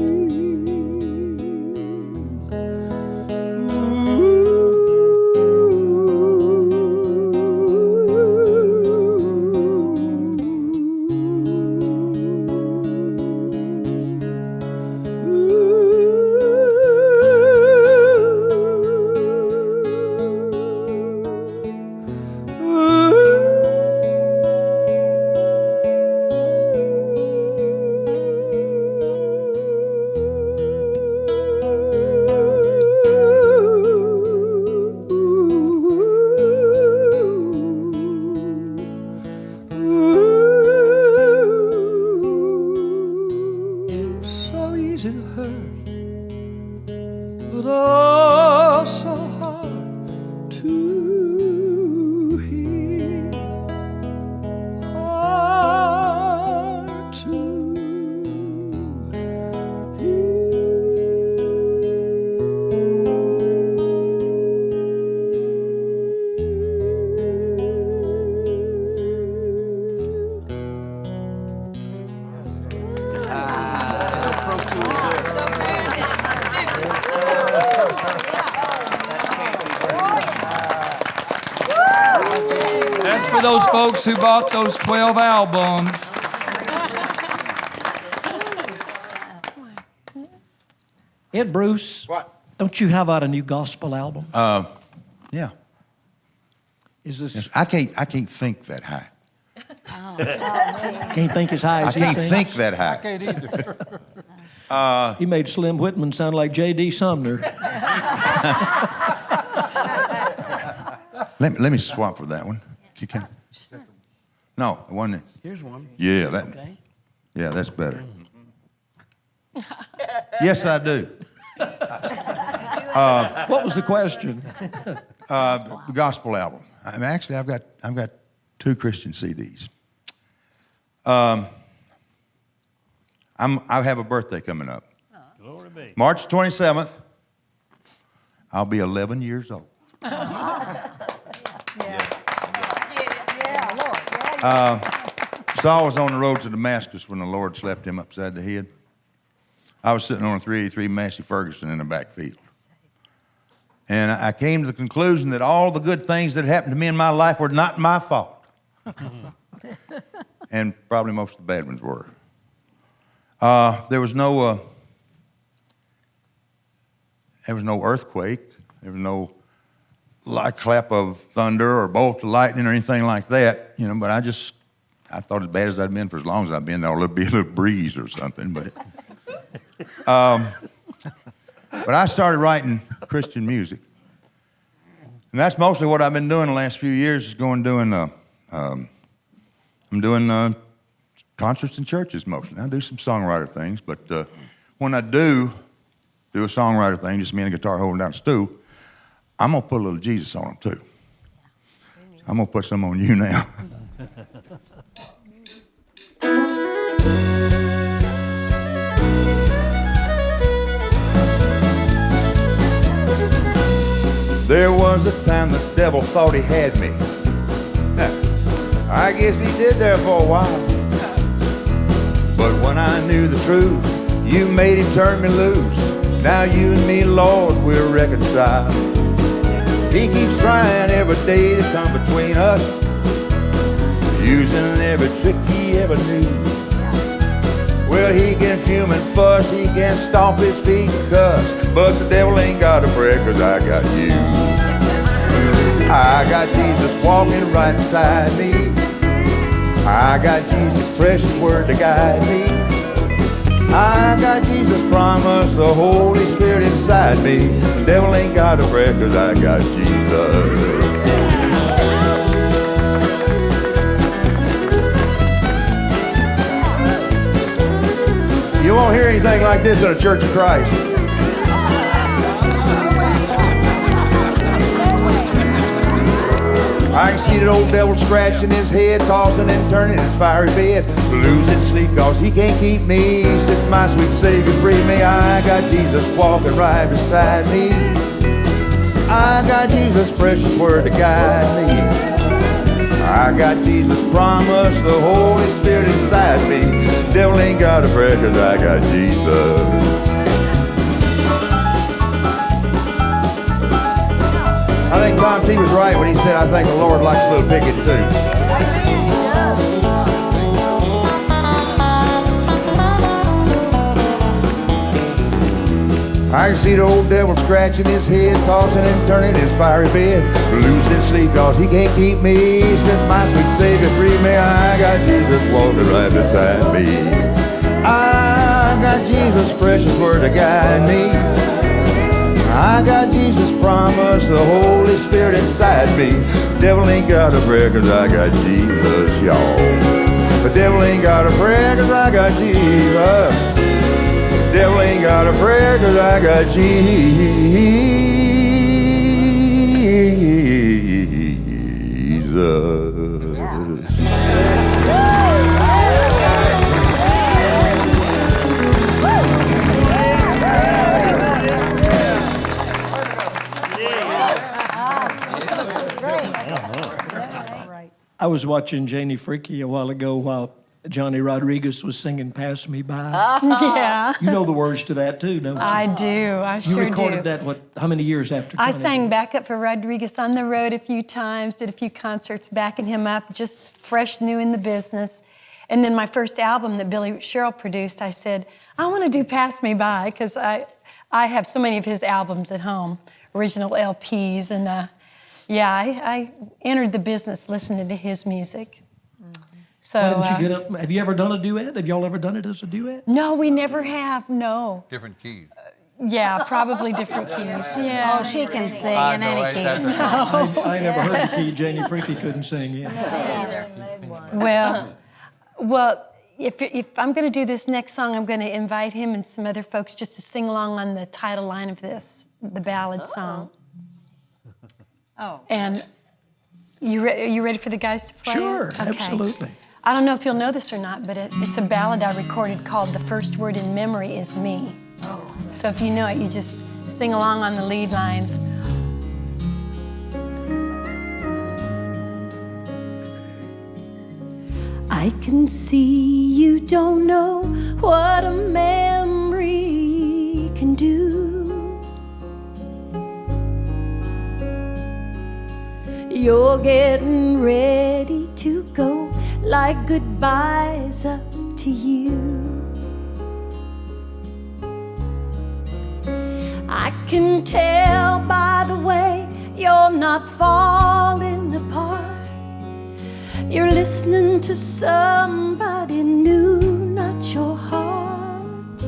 Speaker 8: For those folks who bought those 12 albums.
Speaker 2: Ed Bruce, what? Don't you have out a new gospel album?
Speaker 14: Yeah.
Speaker 2: Is this?
Speaker 14: Yes, I can't think that high.
Speaker 2: Can't think as high as he
Speaker 14: I can't
Speaker 2: sings?
Speaker 14: think that high.
Speaker 2: I can't either. He made Slim Whitman sound like J.D. Sumner.
Speaker 14: Let me swap with that one. You can. No, the one that.
Speaker 17: Here's one.
Speaker 14: Yeah, that.
Speaker 17: Okay.
Speaker 14: Yeah, that's better. Yes, I do.
Speaker 2: What was the question?
Speaker 14: The gospel album. Actually, I've got 2 Christian CDs. I have a birthday coming up.
Speaker 13: Glory be.
Speaker 14: March 27th. I'll be 11 years old. Saul was on the road to Damascus when the Lord slapped him upside the head. I was sitting on a 383 Massey Ferguson in the backfield. And I came to the conclusion that all the good things that happened to me in my life were not my fault. And probably most of the bad ones were. There was no earthquake. There was no clap of thunder or bolt of lightning or anything like that, you know, but I thought as bad as I'd been for as long as I'd been, there'll be a little breeze or something. But I started writing Christian music. And that's mostly what I've been doing the last few years, is I'm doing concerts in churches mostly. I do some songwriter things, but when I do a songwriter thing, just me and a guitar holding down a stool, I'm going to put a little Jesus on them too. I'm going to put some on you now. There was a time the devil thought he had me. I guess he did there for a while. But when I knew the truth, you made him turn me loose. Now you and me, Lord, we're reconciled. He keeps trying every day to come between us, using every trick he ever knew. Well, he can fume and fuss, he can stomp his feet and cuss, but the devil ain't got a prayer, 'cause I got you. I got Jesus walking right beside me. I got Jesus' precious word to guide me. I got Jesus' promise, the Holy Spirit inside me. The devil ain't got a prayer, 'cause I got Jesus. You won't hear anything like this in a Church of Christ. I can see that old devil scratching his head, tossing and turning his fiery bed, losing sleep 'cause he can't keep me. Since my sweet Savior freed me, I got Jesus walking right beside me. I got Jesus' precious word to guide me. I got Jesus' promise, the Holy Spirit inside me. Devil ain't got a prayer, 'cause I got Jesus. I think Tom T was right when he said, I think the Lord likes a little picking too. I can see the old devil scratching his head, tossing and turning his fiery bed, losing sleep 'cause he can't keep me. Since my sweet Savior freed me, I got Jesus walking right beside me. I got Jesus' precious word to guide me. I got Jesus' promise, the Holy Spirit inside me. Devil ain't got a prayer, 'cause I got Jesus, y'all. The devil ain't got a prayer, 'cause I got Jesus. Devil ain't got a prayer, 'cause I got Jesus.
Speaker 2: I was watching Janie Fricke a while ago while Johnny Rodriguez was singing "Pass Me By."
Speaker 19: Yeah.
Speaker 2: You know the words to that too, don't you?
Speaker 19: I do. I sure do.
Speaker 2: You recorded that, how many years after?
Speaker 19: I sang backup for Rodriguez on the road a few times, did a few concerts backing him up, just fresh, new in the business. And then my first album that Billy Sherrill produced, I said, I want to do Pass Me By, because I have so many of his albums at home, original LPs, and I entered the business listening to his music. So,
Speaker 2: why didn't you get up? Have you ever done a duet? Have y'all ever done it as a duet?
Speaker 19: No, we never have, no.
Speaker 15: Different keys.
Speaker 19: Yeah, probably different keys. Yeah.
Speaker 4: Oh, she can sing
Speaker 15: I
Speaker 4: in
Speaker 15: know,
Speaker 4: any
Speaker 15: ain't
Speaker 4: key.
Speaker 15: that the
Speaker 2: I never heard the key Janie Fricke couldn't sing in.
Speaker 19: Well, if I'm going to do this next song, I'm going to invite him and some other folks just to sing along on the title line of this, the ballad song. Oh. And are you ready for the guys to play?
Speaker 2: Sure,
Speaker 19: Okay.
Speaker 2: absolutely.
Speaker 19: I don't know if you'll know this or not, but it's a ballad I recorded called "The First Word in Memory Is Me." So if you know it, you just sing along on the lead lines. I can see you don't know what a memory can do. You're getting ready to go, like goodbye's up to you. I can tell by the way you're not falling apart. You're listening to somebody new, not your heart.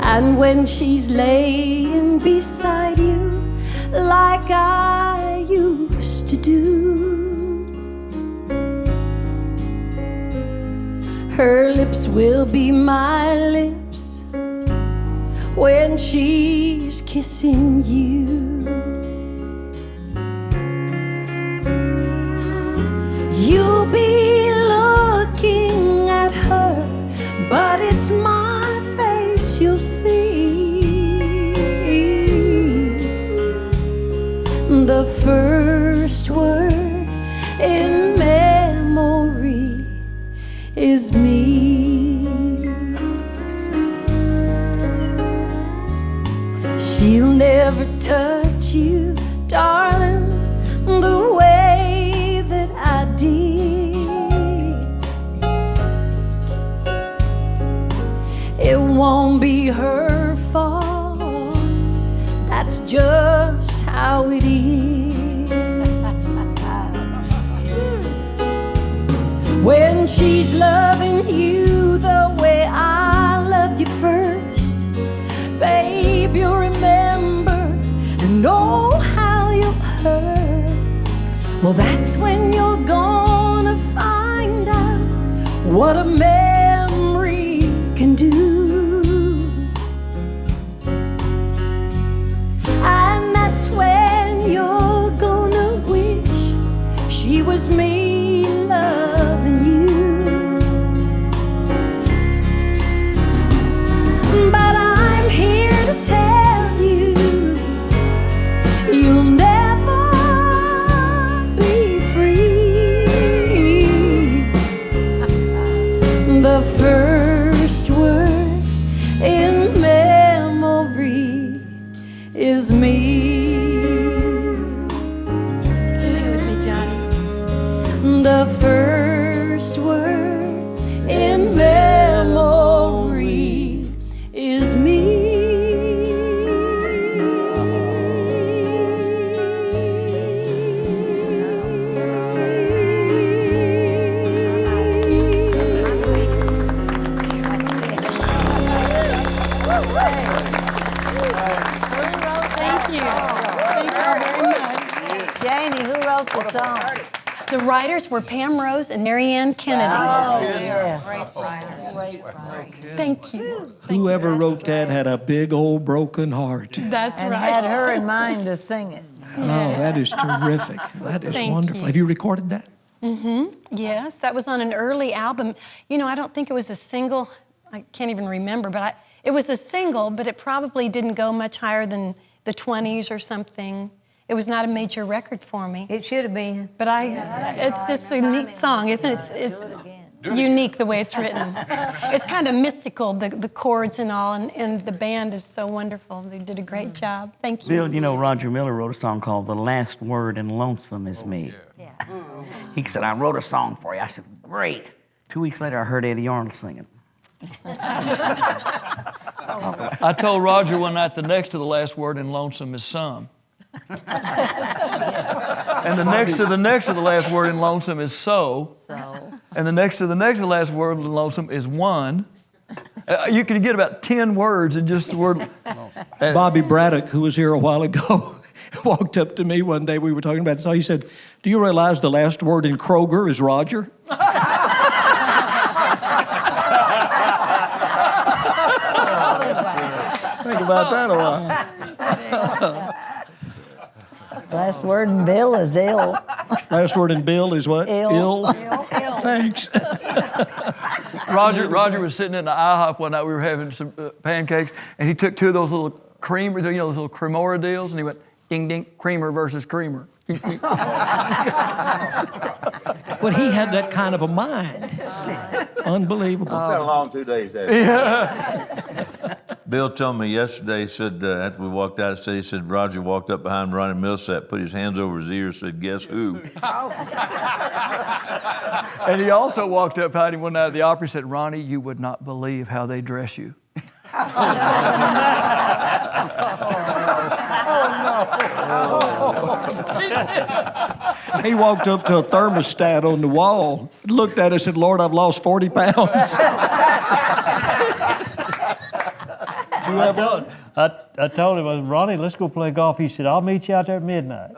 Speaker 19: And when she's laying beside you, like I used to do, her lips will be my lips when she's kissing you. You'll be looking at her, but it's my face you'll see. The first word in memory is me. She'll never touch you, darling, the way that I did. It won't be her fault, that's just how it is. When she's loving you the way I loved you first, babe, you'll remember and oh, how you'll hurt. Well, that's when you're gonna find out what a memory can do. And that's when you're gonna wish she was me loving you. But I'm here to tell you, you'll never be free. The first word in memory is me. Sing it with me, Johnny. The first word in memory is me. Thank you. Thank you very much.
Speaker 10: Janie, who wrote the song?
Speaker 19: The writers were Pam Rose and Mary Ann Kennedy.
Speaker 10: Oh, yeah.
Speaker 19: Thank you.
Speaker 2: Whoever wrote that had a big old broken heart.
Speaker 19: That's
Speaker 10: And
Speaker 19: right.
Speaker 10: had her in mind to sing it.
Speaker 2: Oh, that is terrific. That is
Speaker 19: Thank
Speaker 2: wonderful.
Speaker 19: you.
Speaker 2: Have you recorded that?
Speaker 19: Mm-hmm. Yes, that was on an early album. You know, I don't think it was a single. I can't even remember, but it was a single, but it probably didn't go much higher than the 20s or something. It was not a major record for me.
Speaker 10: It should have been.
Speaker 19: But it's just a neat song, isn't it? It's unique the way it's written. It's kind of mystical, the chords and all, and the band is so wonderful. They did a great job. Thank you.
Speaker 17: Bill, you know, Roger Miller wrote a song called The Last Word in Lonesome Is Me. He said, I wrote a song for you. I said, great. 2 weeks later, I heard Eddie Arnold singing.
Speaker 8: I told Roger one night the next to the last word in lonesome is some. And the next to the next to the last word in lonesome is so. And the next to the next to the last word in lonesome is one. You can get about 10 words in just the word.
Speaker 2: Bobby Braddock, who was here a while ago, walked up to me one day. We were talking about this. He said, "Do you realize the last word in Kroger is Roger?" Think about that a while.
Speaker 10: Last word in Bill is ill.
Speaker 2: Last word in Bill is what?
Speaker 10: Ill.
Speaker 2: Thanks.
Speaker 8: Roger was sitting in the IHOP one night. We were having some pancakes, and he took two of those little creamers, you know, those little cremora deals, and he went, ding, ding, creamer versus creamer.
Speaker 2: But he had that kind of a mind. Unbelievable.
Speaker 14: It's been a long 2 days there.
Speaker 8: Yeah.
Speaker 7: Bill told me yesterday, he said, after we walked out, he said Roger walked up behind Ronnie Millsap, put his hands over his ears, said, guess who?
Speaker 8: And he also walked up behind him one night at the opera and said, Ronnie, you would not believe how they dress you.
Speaker 2: He walked up to a thermostat on the wall, looked at it and said, Lord, I've lost 40 pounds.
Speaker 20: I told him, Ronnie, let's go play golf. He said, I'll meet you out there at midnight.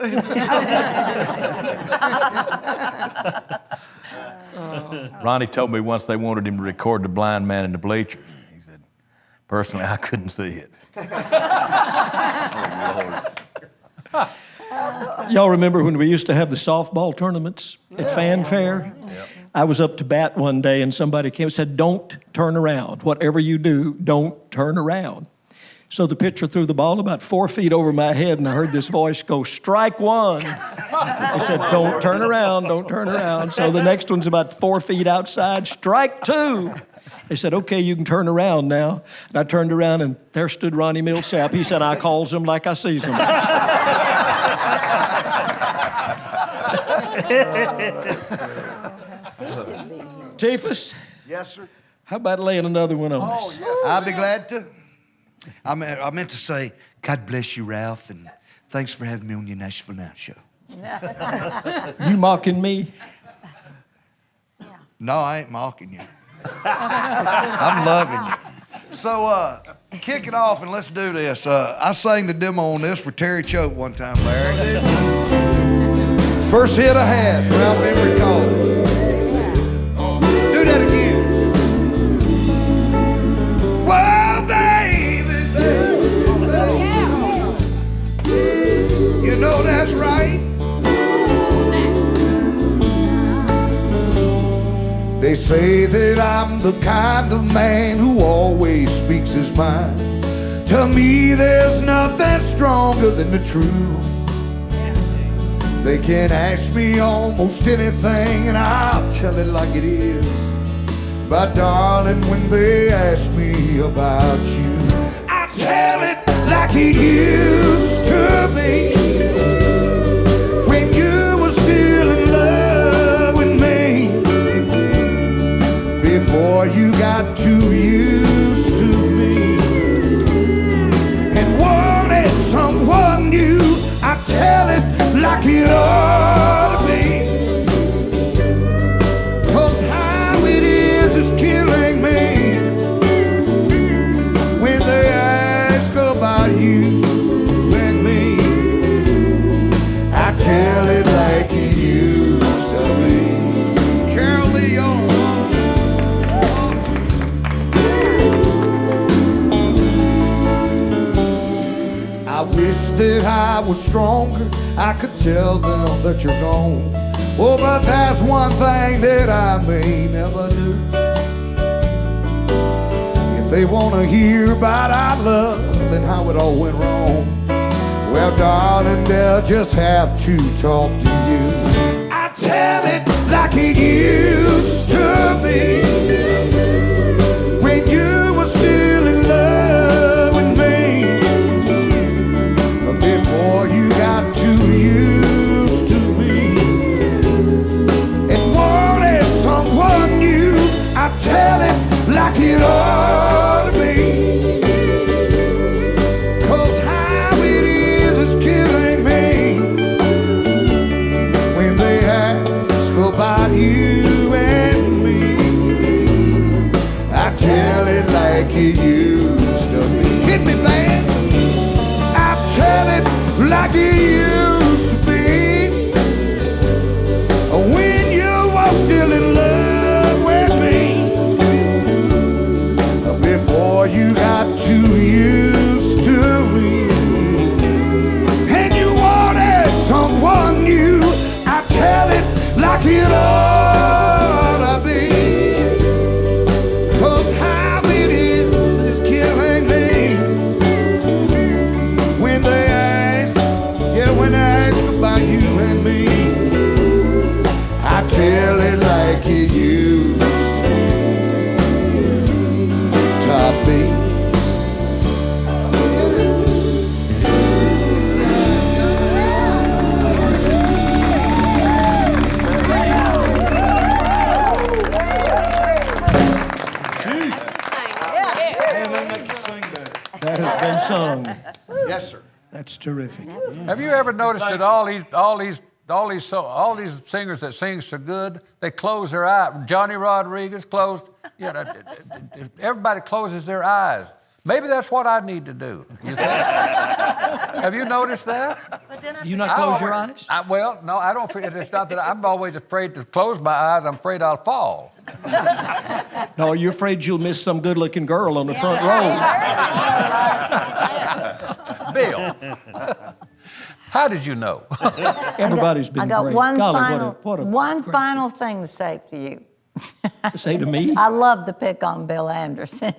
Speaker 14: Ronnie told me once they wanted him to record the blind man in the bleachers. He said, personally, I couldn't see it.
Speaker 2: Y'all remember when we used to have the softball tournaments at Fanfare? I was up to bat one day and somebody came and said, don't turn around. Whatever you do, don't turn around. So the pitcher threw the ball about 4 feet over my head and I heard this voice go, strike one. He said, don't turn around, don't turn around. So the next one's about 4 feet outside, strike two. They said, okay, you can turn around now. And I turned around and there stood Ronnie Millsap. He said, I calls him like I sees him. Tiffus?
Speaker 12: Yes, sir.
Speaker 2: How about laying another one on us?
Speaker 12: I'll be glad to. I meant to say, God bless you, Ralph, and thanks for having me on your Nashville Now show.
Speaker 2: You mocking me?
Speaker 12: No, I ain't mocking you. I'm loving you. So, kick it off and let's do this. I sang the demo on this for Terry Choate one time, Larry. First hit I had, Ralph Emery called. Do that again. Well, baby, you know that's right. They say that I'm the kind of man who always speaks his mind. To me, there's nothing stronger than the truth. They can ask me almost anything and I'll tell it like it is. But darling, when they ask me about you, I tell it like it used to be. When you were still in love with me, before you got too used to me and wanted someone new, I tell it like it ought to be. 'Cause how it is killing me when they ask about you and me. I tell it like it used to be. Carol Lee, I wish that I was stronger, I could tell them that you're gone. Oh, but that's one thing that I may never do. If they want to hear about our love and how it all went wrong, well, darling, they'll just have to talk to you. I tell it like it used to be. When you were still in love with me, before you got too used to me and wanted someone new, I tell it like it ought to be. 'Cause how it is killing me when they ask about you and me. I tell it like it used to be. Hit me, man. I tell it like it used to be. When you were still in love with me, before you got too used to me and you wanted someone new, I tell it like it ought to be. 'Cause how it is killing me when they ask, yeah,
Speaker 2: sung.
Speaker 18: Yes, sir.
Speaker 2: That's terrific.
Speaker 15: Have you ever noticed that all these singers that sing so good, they close their eyes? Johnny Rodriguez closed. You know, everybody closes their eyes. Maybe that's what I need to do. You think? Have you noticed that?
Speaker 2: You not close your eyes?
Speaker 15: Well, no, I don't. It's not that I'm always afraid to close my eyes. I'm afraid I'll fall.
Speaker 2: No, you're afraid you'll miss some good-looking girl on the front row.
Speaker 15: Bill, how did you know?
Speaker 2: Everybody's been
Speaker 10: I got
Speaker 2: great.
Speaker 10: one
Speaker 2: Golly,
Speaker 10: one final thing to say to you.
Speaker 2: Say to me?
Speaker 10: I love to pick on Bill Anderson.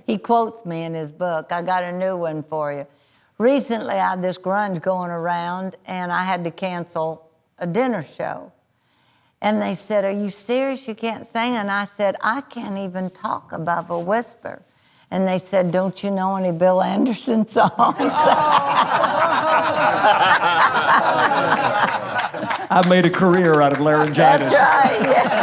Speaker 10: He quotes me in his book. I got a new one for you. Recently, I had this grunge going around, and I had to cancel a dinner show. And they said, "Are you serious? You can't sing?" And I said, "I can't even talk above a whisper." And they said, "Don't you know any Bill Anderson songs?"
Speaker 2: I made a career out of laryngitis.
Speaker 10: That's right, yeah.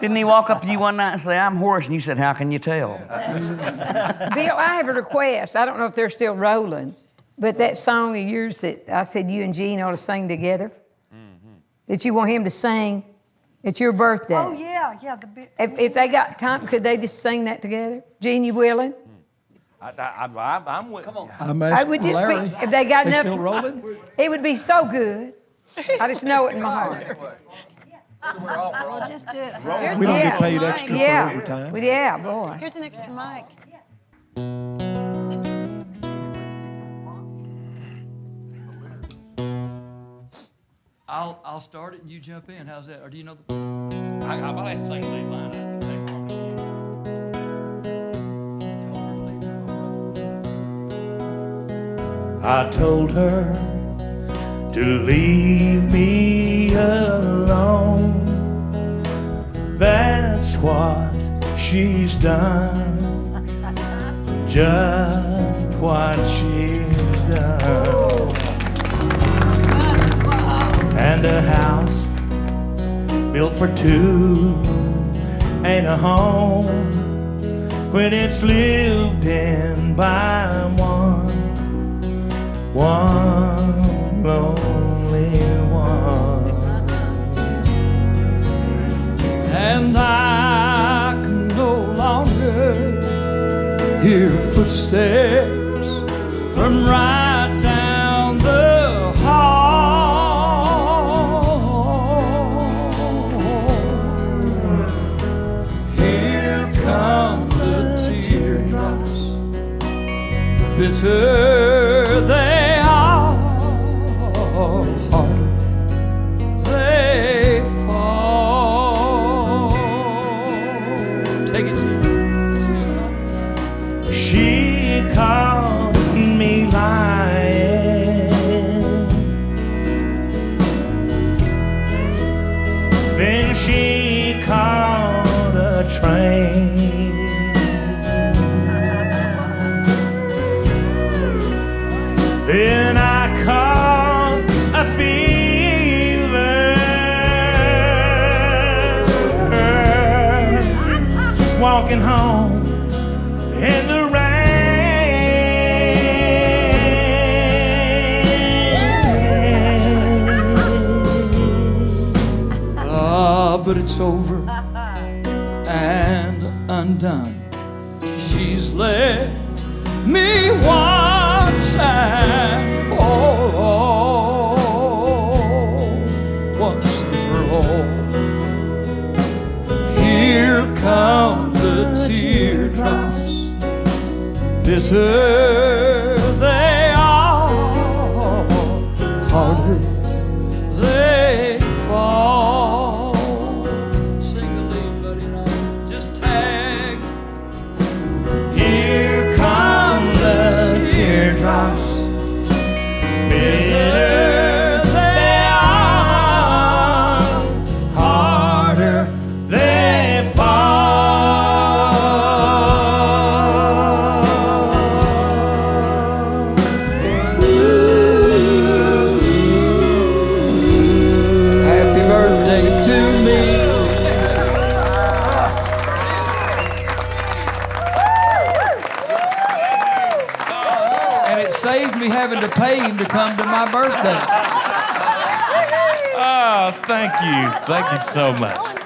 Speaker 17: Didn't he walk up to you one night and say, "I'm Horace," and you said, "How can you tell?"
Speaker 9: Bill, I have a request. I don't know if they're still rolling, but that song of yours that I said you and Jean ought to sing together, that you want him to sing at your birthday.
Speaker 21: Oh, yeah.
Speaker 9: If they got time, could they just sing that together? Jean, you willing?
Speaker 13: I'm with. Come on.
Speaker 9: I would just
Speaker 2: Larry.
Speaker 9: be, if they got
Speaker 2: They
Speaker 9: enough.
Speaker 2: still rolling?
Speaker 9: It would be so good. I just know it in my heart.
Speaker 10: Well, just do it.
Speaker 2: We don't get paid extra for
Speaker 9: Yeah.
Speaker 2: overtime.
Speaker 9: Well, yeah, boy.
Speaker 19: Here's an extra mic.
Speaker 8: I'll start it and you jump in. How's that? Or do you know the...
Speaker 13: I might have to sing the lead line.
Speaker 22: I told her to leave me alone. That's what she's done. Just what she's done. And a house built for two ain't a home when it's lived in by one lonely one. And I can no longer hear footsteps from right down the hall. Here come the teardrops, bitter they are, hard they fall. Take it, she caught me lying, then she caught a train. Then I caught a fever, walking home in the rain. But it's over and undone. She's left me once and for all, once and for all. Here come the teardrops, bitter they are, harder they fall. Sing the lead, buddy, now. Just tag. Here come the teardrops, bitter they are, harder they fall. me having to pay him to come to my birthday.
Speaker 13: Oh, thank you. Thank you so much.